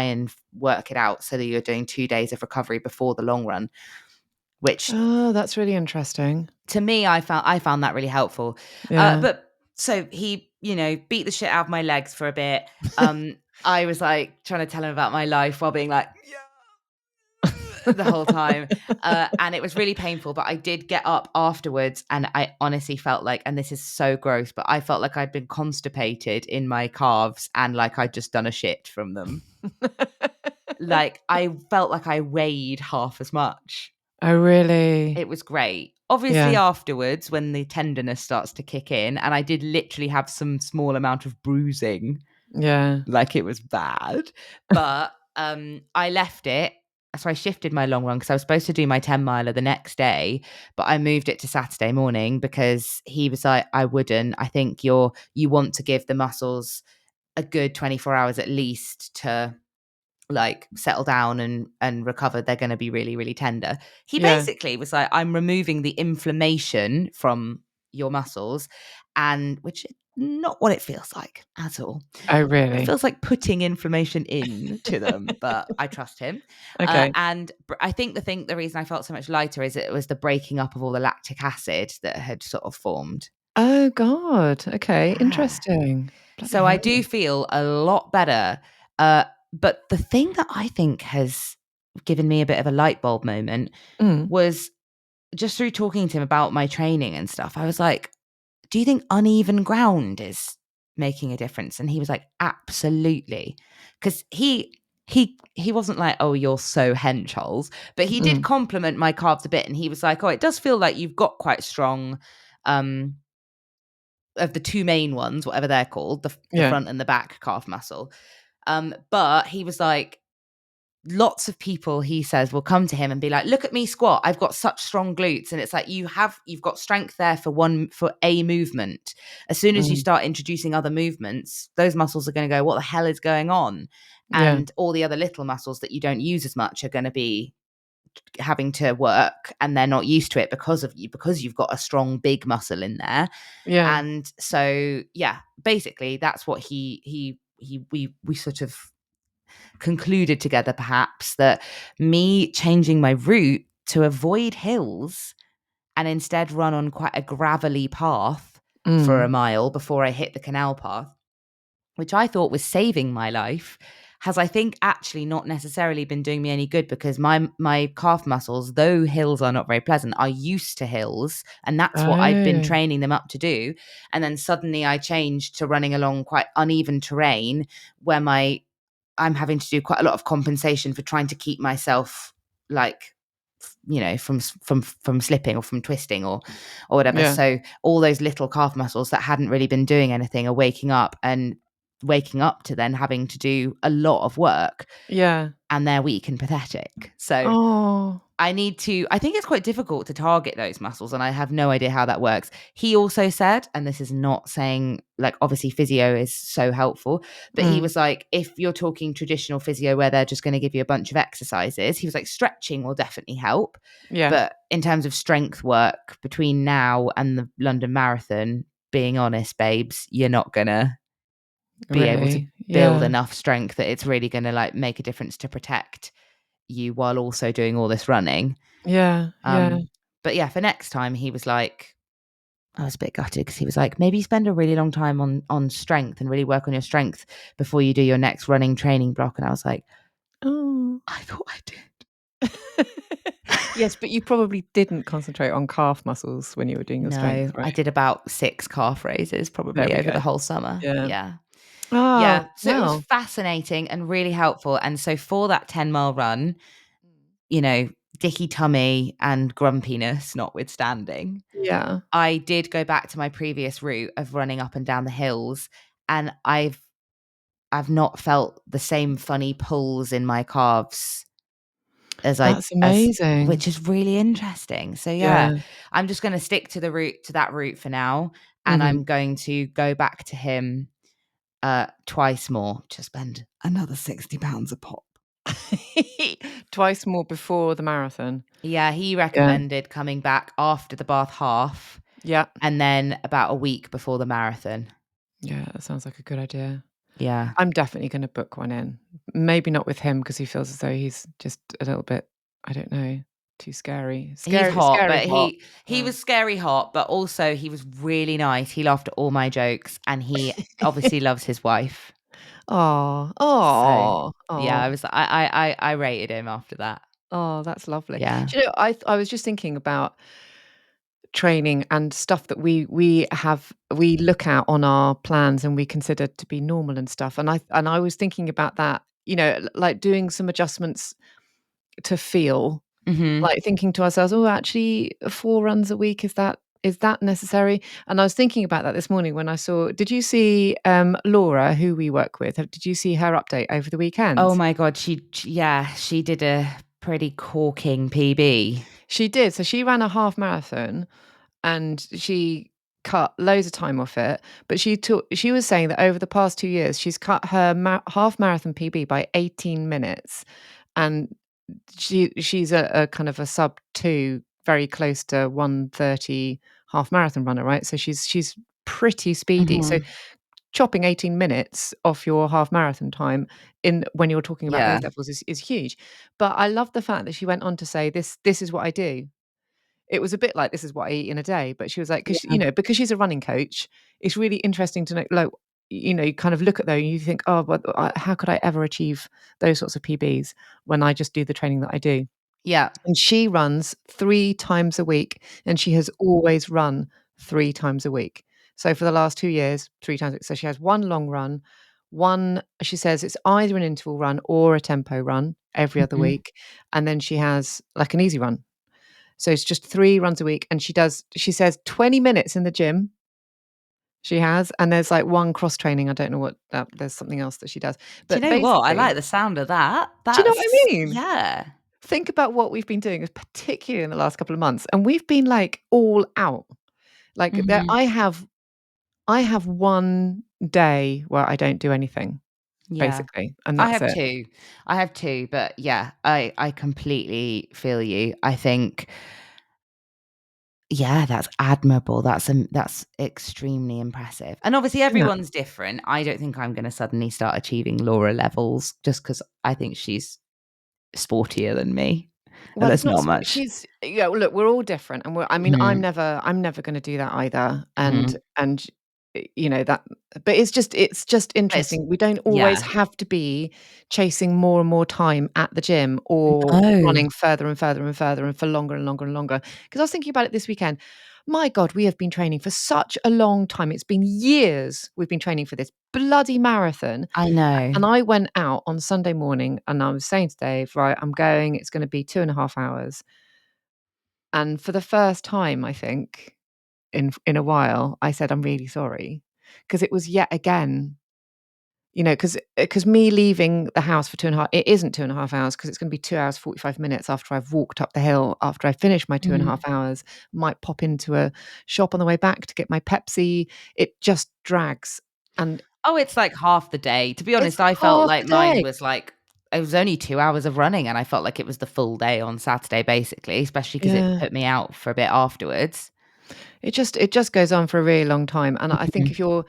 and work it out so that you're doing 2 days of recovery before the long run. Which Oh, that's really interesting. to me, I found that really helpful. Yeah. But so he, beat the shit out of my legs for a bit. I was like trying to tell him about my life while being like, the whole time. And it was really painful, but I did get up afterwards and I honestly felt like, and this is so gross, but I felt like I'd been constipated in my calves and like I'd just done a shit from them. Like I felt like I weighed half as much. Oh, really? It was great. Obviously, Yeah, afterwards, when the tenderness starts to kick in, and I did literally have some small amount of bruising, yeah, like it was bad. But I left it. So I shifted my long run because I was supposed to do my 10 miler the next day, but I moved it to Saturday morning because he was like, I wouldn't. I think you want to give the muscles a good 24 hours at least to like settle down and recover. They're going to be really, really tender. He yeah. basically was like, I'm removing the inflammation from your muscles, and which is not what it feels like at all. Oh, It really? feels like putting information in to them, but I trust him. Okay. I think the reason I felt so much lighter is it was the breaking up of all the lactic acid that had sort of formed. Oh, God. Okay, Yeah. interesting. Bloody So I hell. do feel a lot better. But the thing that I think has given me a bit of a light bulb moment Mm, was just through talking to him about my training and stuff. I was like, do you think uneven ground is making a difference? And he was like, absolutely. Because he wasn't like, oh, you're so hench holes, but he did mm, compliment my calves a bit. And he was like, oh, it does feel like you've got quite strong of the 2 main ones, whatever they're called, the yeah, front and the back calf muscle. But he was like, lots of people, he says, will come to him and be like, look at me squat, I've got such strong glutes. And it's like, you've got strength there for a movement. As soon as you mm, start introducing other movements, those muscles are going to go, what the hell is going on? yeah, And all the other little muscles that you don't use as much are going to be having to work, and they're not used to it because of you, because you've got a strong big muscle in there. yeah, And so yeah, basically that's what we sort of concluded together, perhaps, that me changing my route to avoid hills and instead run on quite a gravelly path for a mm. mile before I hit the canal path, which I thought was saving my life, has, I think, actually not necessarily been doing me any good, because my calf muscles, though hills are not very pleasant, are used to hills, and that's what I've been Oh, training them up to do. And then suddenly I changed to running along quite uneven terrain where I'm having to do quite a lot of compensation for trying to keep myself like from slipping or from twisting or whatever. yeah, So all those little calf muscles that hadn't really been doing anything are waking up to then having to do a lot of work, yeah. and they're weak and pathetic. So Oh. I think it's quite difficult to target those muscles, and I have no idea how that works. He also said, and this is not saying, like, obviously physio is so helpful, but he Mm, was like, if you're talking traditional physio where they're just going to give you a bunch of exercises, he was like, stretching will definitely help. yeah, But in terms of strength work between now and the London Marathon, being honest, babes, you're not going to be able to really. build Yeah. enough strength that it's really going to like make a difference to protect you while also doing all this running. Yeah, yeah. um but yeah, for next time he was like, I was a bit gutted because he was like, maybe spend a really long time on strength and really work on your strength before you do your next running training block. And I was like, Oh. I thought I did. Yes, but you probably didn't concentrate on calf muscles when you were doing your strength, No, I right? did about 6 calf raises There probably we over go. the whole summer. Yeah. Yeah. Oh, Yeah, so it was wow. fascinating and really helpful. And so for that 10-mile run, you know, dicky tummy and grumpiness notwithstanding, Yeah. I did go back to my previous route of running up and down the hills, and I've not felt the same funny pulls in my calves That's as amazing. which is really interesting. So yeah, Yeah. I'm just going to stick to that route for now, and Mhm. I'm going to go back to him twice more to spend another £60 a pop. Twice more before the marathon. Yeah, he Yeah. recommended coming back after the Bath half Yeah. and then about a week before the marathon. Yeah, that sounds like a good idea. Yeah. I'm definitely gonna book one in. Maybe not with him because he feels as though he's just a little bit, I don't know, too scary. He's Scary hot, scary but hot. he Yeah. was scary hot, but also he was really nice. He laughed at all my jokes, and he obviously loves his wife. Aw. So, Aw. yeah, Aw. I rated him after that. Oh, that's lovely. Yeah. Do you know, I was just thinking about training and stuff that we look at on our plans and we consider to be normal and stuff, and I was thinking about that, like doing some adjustments to feel, Mhm. like thinking to ourselves, "Oh, actually, 4 runs a week, is that necessary?" And I was thinking about that this morning when I saw, did you see, Laura, who we work with? Did you see her update over the Oh weekend? my god, yeah, she did a pretty corking PB. She did. So she ran a half marathon and she cut loads of time off it, but she was saying that over the past 2 years, she's cut her half marathon PB by 18 minutes, and she's a kind of a sub 2, very close to 1:30 half marathon runner, right? So she's pretty speedy. So Mhm. chopping 18 minutes off your half marathon time in when you're talking about Yeah. those levels is huge. But I love the fact that she went on to say, this is what I do. It was a bit like, "This is what I eat in a day," but she was like, Yeah. because she's a running coach, it's really interesting to know, like, you kind of look at those and you think, "Oh, but how could I ever achieve those sorts of PBs when I just do the training that I do?" Yeah. And she runs 3 times a week, and she has always run 3 times a week. So for the last 2 years, 3 times a week. So she has 1 long run, 1, she says it's either an interval run or a tempo run every other Mhm. week, and then she has, like, an easy run. So it's just 3 runs a week, and she says 20 minutes in the gym she has, and there's, like, 1 cross training, I don't know what that, there's something else that she does. Do you But know what? I basically, like the sound of that. do you know what That's I mean? yeah. Think about what we've been doing, particularly in the last couple of months, and we've been, like, all out. Like, Mhm. I have 1 day where I don't do anything, Yeah. basically, and I that's have it. 2. I have 2, but yeah, I completely feel you. I think, yeah, that's admirable. That's extremely impressive. And obviously Yeah. everyone's different. I don't think I'm gonna suddenly start achieving Laura levels just because I think she's sportier than me, and Well, it's there's not not sp much. she's yeah, well, look, we're all different, and I mean, Mhm. I'm never gonna do that either, Mhm. that, but it's just It's interesting. We don't always yeah. have to be chasing more and more time at the gym or No. running further and further and further and for longer and longer and longer. Because I was thinking about it this weekend. My God, we have been training for such a long time. It's been years we've been training for this bloody marathon. I know. And I went out on Sunday morning and I was saying to Dave, right, I'm going, it's going to be 2.5 hours. And for the first time, I think, in a while, I said, I'm really sorry. Because it was yet again 'cause me leaving the house for 2.5 it isn't 2.5 hours, 'cause it's gonna be 2 hours, 45 minutes after I've walked up the hill, after I finish my 2.5 Mhm. hours, might pop into a shop on the way back to get my Pepsi. It just drags, and Oh, it's like half the day. To be it's honest, I felt half like the mine day. was like it was only 2 hours of running, and I felt like it was the full day on Saturday, basically, especially because it Yeah. put me out for a bit afterwards. It just goes on for a really long time, and I think Mhm.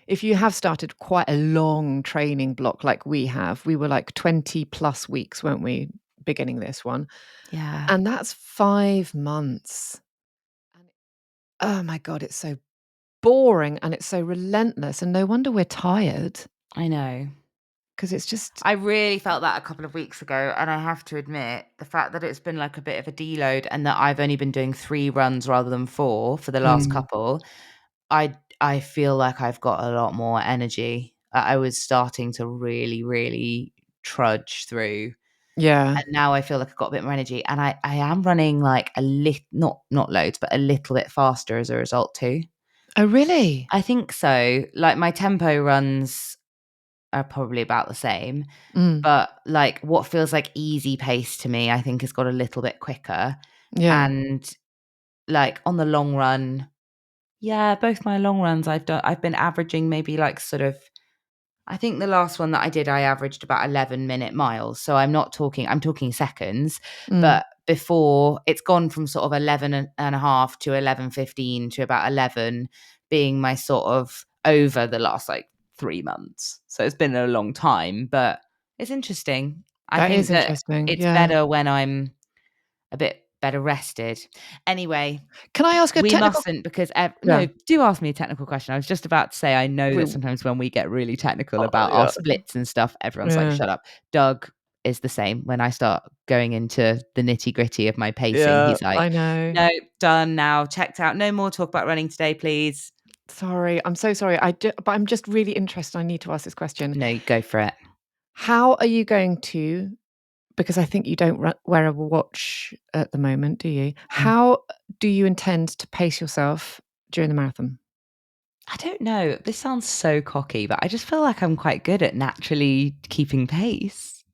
if you have started quite a long training block like we have, we were like 20 plus weeks, weren't we, beginning this one? Yeah, And that's 5 months. And oh my god, it's so boring and it's so relentless, and no wonder we're tired, I know. because it's just I really felt that a couple of weeks ago, and I have to admit, the fact that it's been like a bit of a deload and that I've only been doing 3 runs rather than 4 for the last mm, couple, I feel like I've got a lot more energy. I was starting to really, really trudge through, yeah. and now I feel like I've got a bit more energy, and I am running like a not loads, but a little bit faster as a result too. Oh, really? I think so. Like my tempo runs are probably about the same, Mm, but like what feels like easy pace to me, I think has got a little bit quicker. yeah. And like on the long run, yeah, both my long runs I've been averaging maybe like sort of I think the last one that I did, I averaged about 11-minute miles. So I'm talking seconds, Mm. but before it's gone from sort of 11 and a half to 11:15 to about 11 being my sort of over the last like 3 months. So it's been a long time, but it's interesting. I That is think that interesting, it's yeah. better when I'm a bit better rested. Anyway, Can I ask a we technical mustn't because Yeah. no, do ask me a technical question. I was just about to say I know We that sometimes when we get really technical oh, about our yeah. splits and stuff, everyone's like, Yeah. "Shut up." Doug is the same. When I start going into the nitty-gritty of my pacing, Yeah, he's like, I know. "No, done now, checked out. No more talk about running today, please." Sorry, I'm so sorry. But I'm just really interested. I need to ask this question. No, go for it. How are you going to, because I think you don't wear a watch at the moment, do you? Mm. How do you intend to pace yourself during the marathon? I don't know. This sounds so cocky, but I just feel like I'm quite good at naturally keeping pace.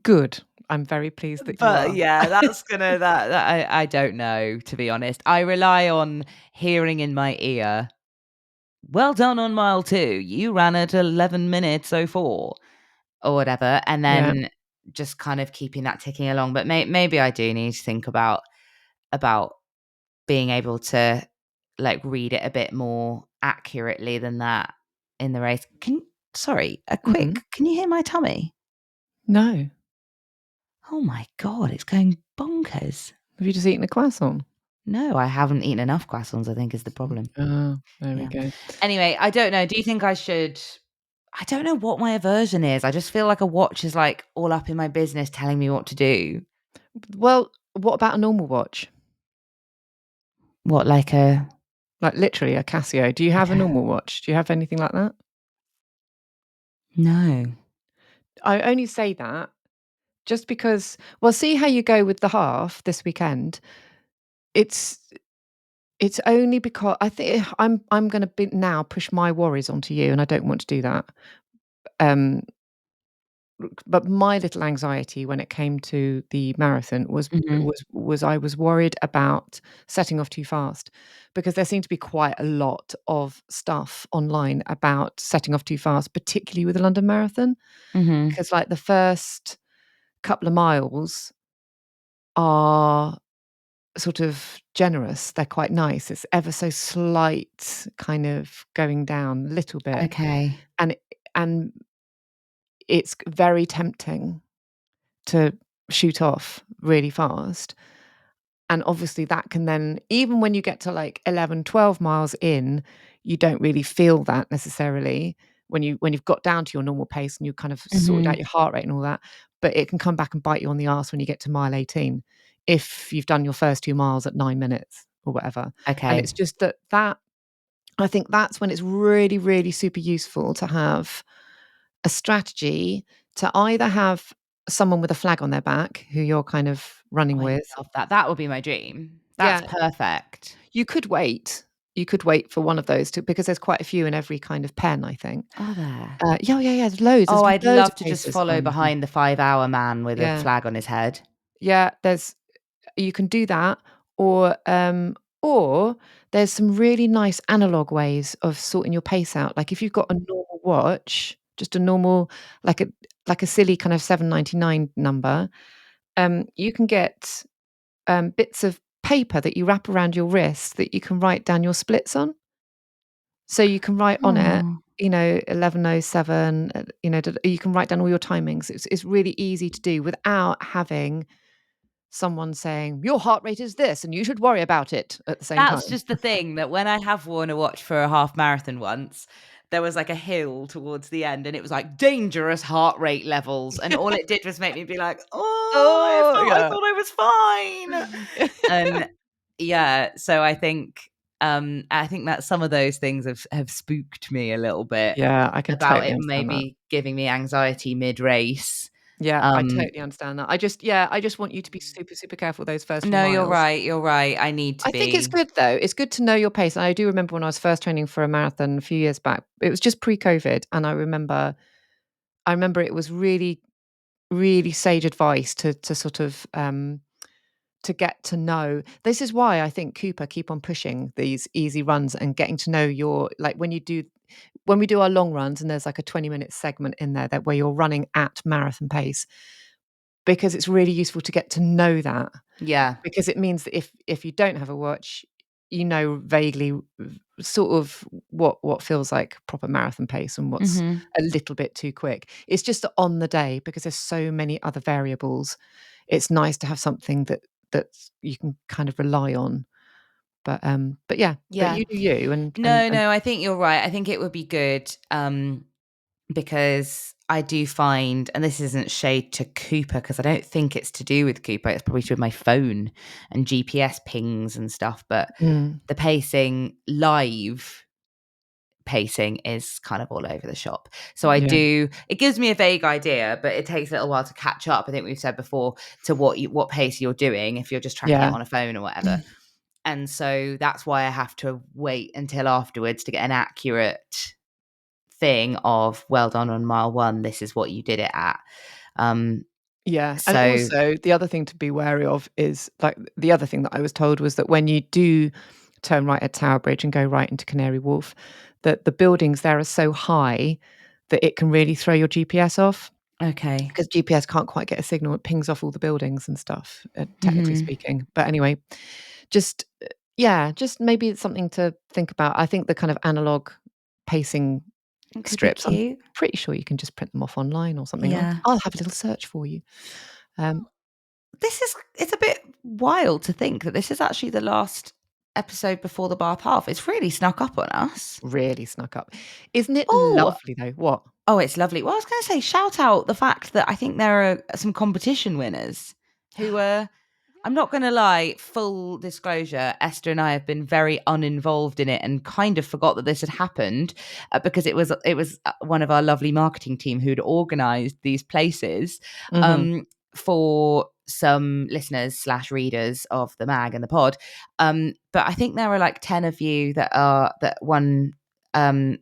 Good. I'm very pleased that you But are. yeah, that's gonna that I don't know, to be honest. I rely on hearing in my ear, "Well done on mile 2. You ran at 11 minutes oh 04," or whatever, and Yeah. then just kind of keeping that ticking along. But maybe I do need to think about being able to, like, read it a bit more accurately than that in the race. Sorry, a Mhm. quick can you hear my tummy? No. Oh my god, it's going bonkers. Have you just eaten a croissant? No, I haven't eaten enough croissants, I think is the problem. Oh, there we Yeah. go. Anyway, I don't know. Do you think I should I don't know what my aversion is. I just feel like a watch is, like, all up in my business telling me what to do. Well, what about a normal watch? What, like a Like literally a Casio. Do you I have a don't normal watch? Do you have anything like that? no. I only say that just because, well, see how you go with the half this weekend. It's it's only because I think I'm gonna be now push my worries onto you, and I don't want to do that. Um, but my little anxiety when it came to the marathon was Mhm. was was I was worried about setting off too fast, because there seemed to be quite a lot of stuff online about setting off too fast, particularly with the London Marathon, Mhm. because like the first couple of miles are sort of generous. They're quite nice. It's ever so slight kind of going down a little bit, Okay. and and it's very tempting to shoot off really fast. And obviously that can then, even when you get to like 11, 12 miles in, you don't really feel that necessarily when you've got down to your normal pace and you kind of sorted out Mhm. your heart rate and all that. But it can come back and bite you on the arse when you get to mile 18, if you've done your first 2 miles at 9 minutes or whatever. And Okay. it's just that I think that's when it's really, really super useful to have a strategy, to either have someone with a flag on their back who you're kind of Oh, running I with. love that. That would be my dream. That's Yeah, perfect. you could wait. you could wait for one of those to, because there's quite a few in every kind of pen, I think. Are there? Yeah, yeah, yeah, there's loads. Oh, There's I'd loads love of to just places follow on. behind the 5-hour man with a Yeah, flag on his head. yeah. There's You can do that, or there's some really nice analog ways of sorting your pace out. Like if you've got a normal watch, just a normal, like a silly kind of 7.99 number, you can get bits of paper that you wrap around your wrist that you can write down your splits on. So you can write on it, Oh. 11:07, you can write down all your timings. It's really easy to do without having someone saying, "Your heart rate is this, and you should worry about it," at the same That's time. just the thing that when I have worn a watch for a half marathon once, there was like a hill towards the end and it was like dangerous heart rate levels. And all it did was make me be like, oh, Oh, I yeah. thought I was fine. And yeah, so I think that some of those things have spooked me a little bit Yeah, I can about totally it understand that. maybe giving me anxiety mid-race. Yeah, I Um, totally understand that. I just want you to be super, super careful those first few no, miles. you're right. I need to I think it's be. good though. It's good to know your pace. And I do remember when I was first training for a marathon a few years back. It was just pre-COVID, and I remember it was really, really sage advice to sort of to get to know. This is why I think Cooper keep on pushing these easy runs and getting to know your, like when we do our long runs and there's like a 20-minute segment in there that where you're running at marathon pace, because it's really useful to get to know that, Yeah. because it means that if you don't have a watch, vaguely sort of what feels like proper marathon pace and what's Hmm. a little bit too quick. It's just that on the day, because there's so many other variables, it's nice to have something that you can kind of rely on. But yeah, but Yeah. you do you, and No, I think you're right. I think it would be good, because I do find, and this isn't shade to Cooper, because I don't think it's to do with Cooper. It's probably to do with my phone and GPS pings and stuff. But mm, the pacing, live pacing, is kind of all over the shop. So yeah, it gives me a vague idea, but it takes a little while to catch up. I think we've said before, to what pace you're doing if you're just tracking it yeah, on a phone or whatever. And so that's why I have to wait until afterwards to get an accurate thing of, well done on mile 1, this is what you did it at. Um, yeah. And so also the other thing to be wary of is, like, the other thing that I was told was that when you do turn right at Tower Bridge and go right into Canary Wharf, that the buildings there are so high that it can really throw your GPS off, okay. because GPS can't quite get a signal. It pings off all the buildings and stuff, technically Mhm. speaking. But anyway, just yeah, just maybe it's something to think about. I think the kind of analog pacing It could be strips, I'm cute. pretty sure you can just print them off online or something. I'll Yeah. I'll have a little search for you. Um, It's a bit wild to think that this is actually the last episode before the Bath half. It's really snuck up on us. really snuck up. Isn't it Oh, lovely though? What? oh, it's lovely. Well, I was going to say, shout out the fact that I think there are some competition winners who are, I'm not going to lie, full disclosure, Esther and I have been very uninvolved in it and kind of forgot that this had happened, because it was one of our lovely marketing team who'd organised these places, Mhm. um, for some listeners slash readers of the mag and the pod. But I think there are like 10 of you that won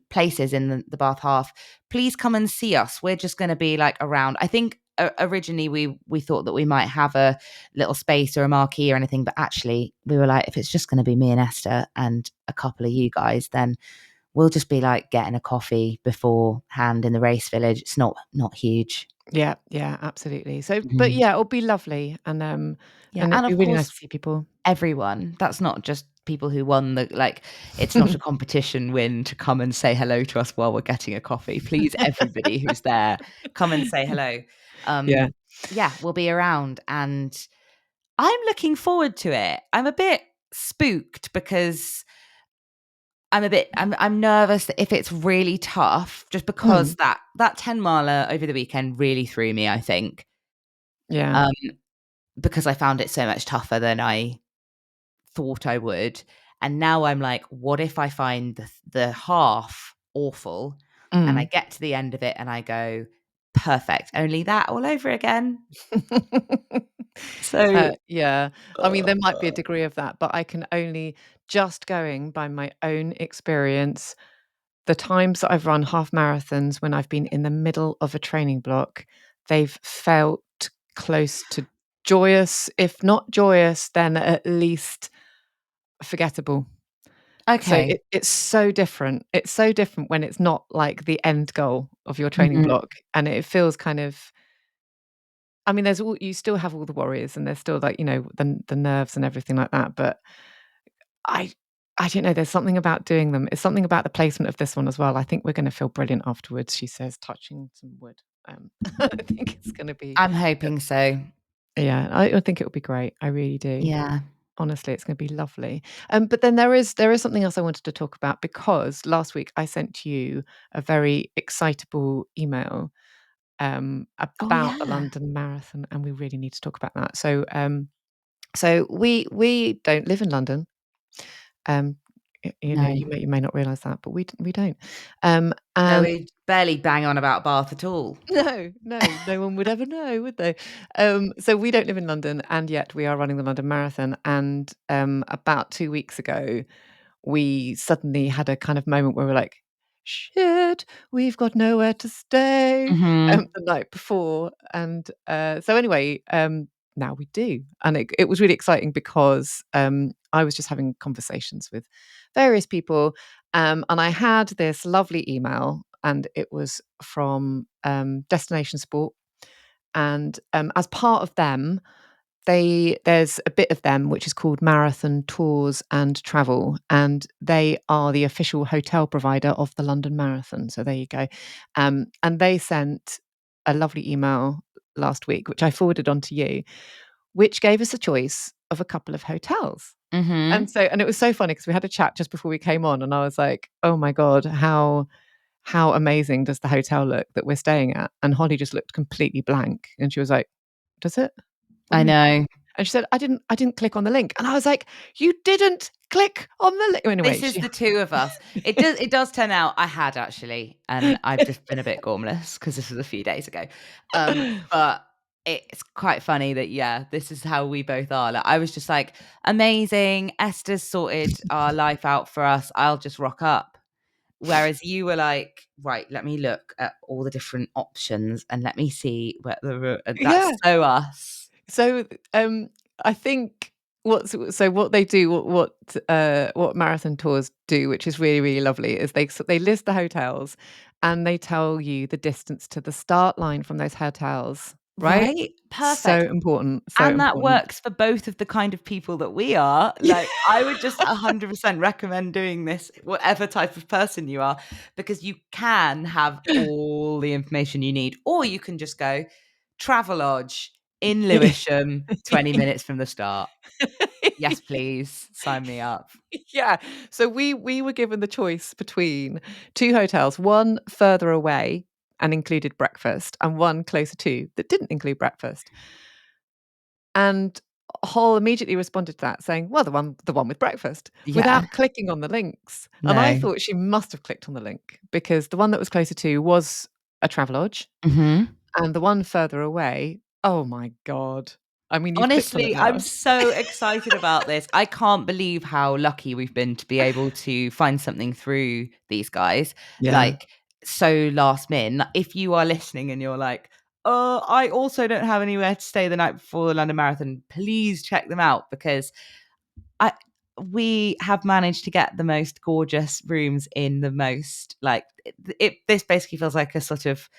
places in the Bath half. Please come and see us. We're just going to be like around. I think originally we thought that we might have a little space or a marquee or anything, but actually we were like, if it's just going to be me and Esther and a couple of you guys, then we'll just be like getting a coffee beforehand in the race village. It's not huge. Yeah, yeah, absolutely. So, but Mhm. yeah, it'll be lovely, Yeah, and it'll and be of really nice course to see people. everyone. That's not just people who won the, like, it's not a competition win to come and say hello to us while we're getting a coffee. Please, everybody who's there, come and say hello. Yeah. Yeah, we'll be around and I'm looking forward to it. I'm a bit spooked because I'm nervous that if it's really tough, just because Mm. that 10 miler over the weekend really threw me, I think. Yeah. Um, because I found it so much tougher than I thought I would. And now I'm like, what if I find the half awful and I Mm. get to the end of it and I go, perfect, only that all over again. So Yeah. I mean, uh, there might be a degree of that, but I can only just going by my own experience, the times that I've run half marathons when I've been in the middle of a training block, they've felt close to joyous. If not joyous, then at least forgettable. So Okay. it's so different. It's so different when it's not like the end goal of your training Mhm. block, and it feels kind of, I mean, there's all, you still have all the worries, and there's still, like, the nerves and everything like that, but I I don't know, there's something about doing them. It's something about the placement of this one as well. I think we're gonna feel brilliant afterwards, she says, touching some wood. I think it's gonna be, I'm hoping so. yeah, I think it'll be great. I really do. Yeah. Honestly, it's gonna be lovely. But then there is something else I wanted to talk about, because last week I sent you a very excitable email, Oh, about the yeah. London Marathon, and we really need to talk about that. So we don't live in London. Um, No. you may not realise that, but we don't. No, And we barely bang on about Bath at all. no, no one would ever know, would they? So we don't live in London, and yet we are running the London Marathon. And about 2 weeks ago, we suddenly had a kind of moment where we're like, "Shit, we've got nowhere to stay," Mhm. the night before. And so anyway, now we do, and it was really exciting, because I was just having conversations with various people, and I had this lovely email, and it was from Destination Sport. And as part of them, there's a bit of them which is called Marathon Tours and Travel, and they are the official hotel provider of the London Marathon. So there you go. And they sent a lovely email last week, which I forwarded on to you, which gave us a choice of a couple of hotels. Mhm. And it was so funny, because we had a chat just before we came on, and I was like, "Oh my god, how amazing does the hotel look that we're staying at?" And Holly just looked completely blank, and she was like, "Does it? What do I you mean?" know. And she said, "I didn't click on the link." And I was like, "You didn't click on the link." Anyway, This is she the 2 of us. It does turn out I had actually, and I've just been a bit gormless because this was a few days ago. But it's quite funny that, yeah, this is how we both are. Like, I was just like, "Amazing, Esther's sorted our life out for us. I'll just rock up." Whereas you were like, "Right, let me look at all the different options and let me see where that's Yeah. so us. So, I think what they do, what marathon tours do, which is really, really lovely, is they list the hotels, and they tell you the distance to the start line from those hotels, right? Right? So Perfect. important, so And that important. works for both of the kind of people that we are. Like, I would just 100% recommend doing this, whatever type of person you are, because you can have all the information you need, or you can just go Travelodge in Lewisham, 20 minutes from the start. Yes, please. Sign me up. Yeah. So we were given the choice between 2 hotels, one further away and included breakfast, and one closer to that didn't include breakfast. And Hall immediately responded to that, saying, "Well, the one with breakfast," Yeah. without clicking on the links. And I No. thought she must have clicked on the link, because the one that was closer to was a Travelodge, Mhm. and the one further away, oh my god. I mean, you've clicked on it Honestly, I'm now. so excited about this. I can't believe how lucky we've been to be able to find something through these guys, Yeah. like, so last min. If you are listening and you're like, "Oh, I also don't have anywhere to stay the night before the London Marathon," please check them out, because I we have managed to get the most gorgeous rooms in the most, like, this basically feels like a sort of,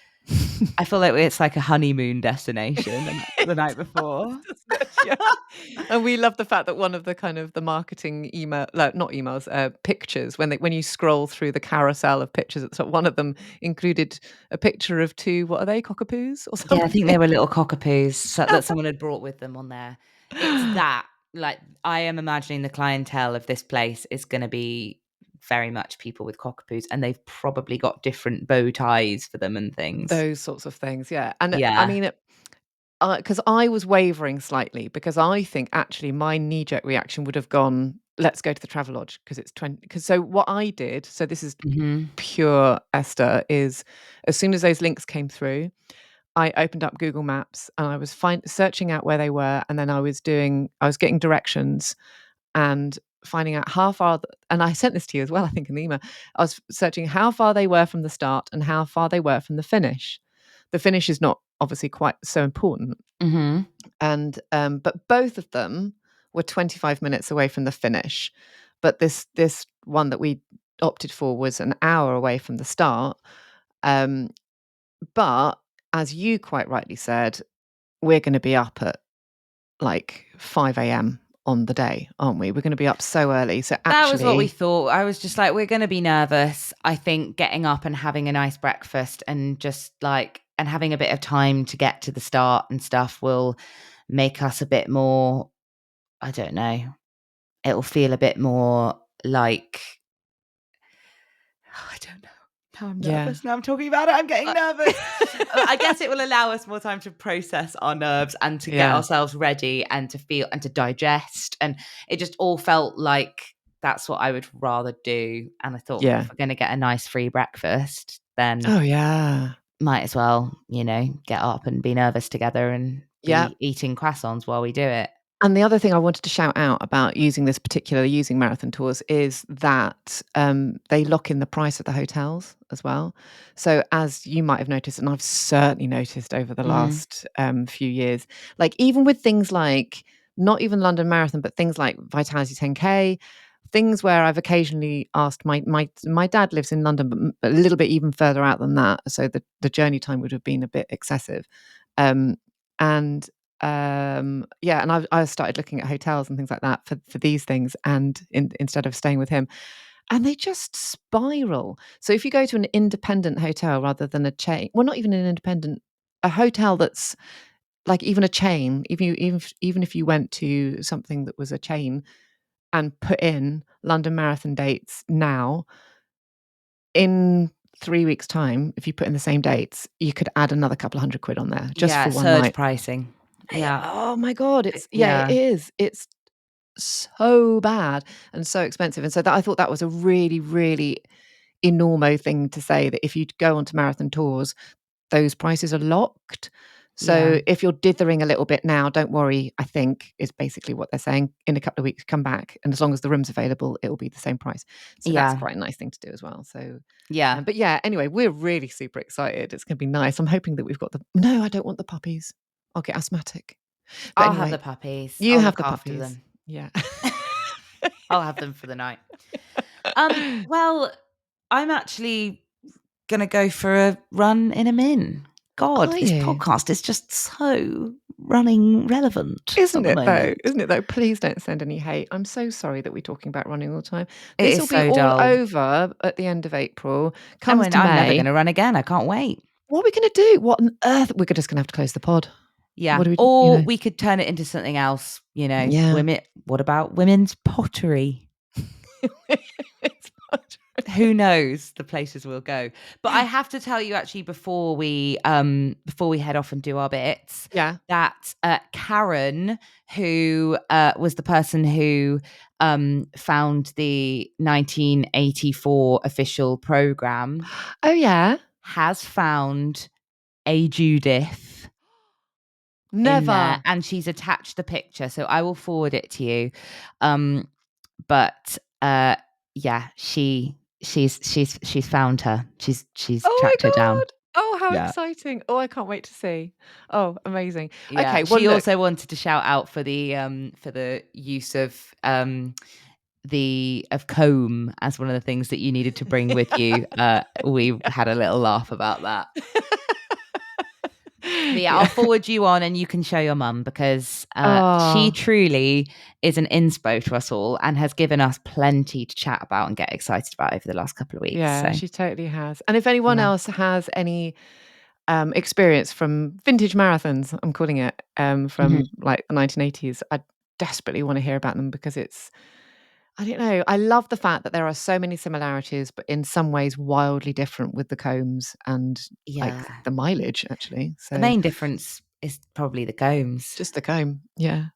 I feel like it's like a honeymoon destination the It night before. does, doesn't it? Yeah. And we love the fact that one of the kind of the marketing email, like, not emails, pictures, when you scroll through the carousel of pictures, it's one of them included a picture of 2, what are they, cockapoos or Yeah, I think something? they were little cockapoos that someone had brought with them on there. It's that, like, I am imagining the clientele of this place is gonna be very much people with cockapoos, and they've probably got different bow ties for them and things. Those sorts of things, yeah. And I Yeah. mean, 'cause I was wavering slightly, because I think actually my knee-jerk reaction would have gone, "Let's go to the Travelodge," 'cause it's 20. 'Cause so what I did, so this is Mhm. pure Esther, is as soon as those links came through, I opened up Google Maps, and I was searching out where they were, and then I was getting directions, and finding out how far, and I sent this to you as well, I think, in the email. I was searching how far they were from the start and how far they were from the finish. The finish is not obviously quite so important. Mm-hmm. And but both of them were 25 minutes away from the finish. But this one that we opted for was an hour away from the start. But as you quite rightly said, we're going to be up at like 5 a.m. on the day, aren't we? We're going to be up so early. So That was what we actually, thought. I was just like, we're going to be nervous. I think getting up and having a nice breakfast and just like, and having a bit of time to get to the start and stuff will make us a bit more, I don't know, it'll feel a bit more like, I don't know. Now I'm yeah. nervous. Now I'm talking about it. I'm getting nervous. I guess it will allow us more time to process our nerves and to get Yeah. ourselves ready and to feel and to digest. And it just all felt like that's what I would rather do. And I thought, well, Yeah. if we're going to get a nice free breakfast, then Oh, yeah. might as well, get up and be nervous together and Yeah. be eating croissants while we do it. And the other thing I wanted to shout out about using marathon tours is that they lock in the price of the hotels as well. So as you might have noticed, and I've certainly noticed over the Mm, last few years, like even with things like not even London Marathon, but things like Vitality 10K, things where I've occasionally asked my dad lives in London, but a little bit even further out than that. So the journey time would have been a bit excessive. Um, and yeah, and I started looking at hotels and things like that for these things, and instead of staying with him, and they just spiral. So if you go to an independent hotel rather than a chain, well, not even an independent, a hotel that's like even a chain, even if you went to something that was a chain and put in London Marathon dates now, in 3 weeks' time, if you put in the same dates, you could add another couple of £100 on there just yeah, for one surge night. pricing. Yeah. Oh my God, it Yeah. is. It's so bad and so expensive. And so that I thought that was a really, really enormo thing to say, that if you go onto marathon tours, those prices are locked. Yeah. So if you're dithering a little bit now, don't worry, I think is basically what they're saying. In a couple of weeks, come back. And as long as the room's available, it will be the same price. So that's Yeah. quite a nice thing to do as well. So, Yeah. but yeah, anyway, we're really super excited. It's going to be nice. I'm hoping that we've got no, I don't want the puppies. I'll get asthmatic. But I'll have anyway, the puppies. you I'll have look the after puppies. them. Yeah. I'll have them for the night. Well, I'm actually gonna go for a run in a min. God, Are this you? podcast is just so running relevant at Isn't the it though? moment. Isn't it though? Please don't send any hate. I'm so sorry that we're talking about running all the time. It This is will be so all dull. over at the end of April. And Comes to I'm never May. gonna run again. I can't wait. What are we going to do? What on earth? We're just going to have to close the pod. Yeah. What do we, Or we could turn it into something else, yeah. women. What about women's pottery? It's much- Who knows the places we'll go. But I have to tell you actually before we head off and do our bits, yeah. that Karen, who was the person who found the 1984 official program, Oh yeah. has found a Judith in there, Never. and she's attached the picture, so I will forward it to you. But yeah, she's found her. She's Oh my tracked her down. God. Oh, how Yeah. exciting. Oh, I can't wait to see. Oh, amazing. Yeah. Okay. Well, She look. also wanted to shout out for the use of the of comb as one of the things that you needed to bring with you. We had a little laugh about that. But yeah, I'll Yeah. forward you on and you can show your mum, because she Oh, truly is an inspo to us all and has given us plenty to chat about and get excited about over the last couple of weeks. yeah, So she totally has. And if anyone yeah. else has any experience from vintage marathons, I'm calling it, Mhm. from like the 1980s, I desperately want to hear about them, because I don't know, I love the fact that there are so many similarities, but in some ways wildly different with the combs and like Yeah. the mileage, actually. The So main difference is probably the combs. just the comb. Yeah.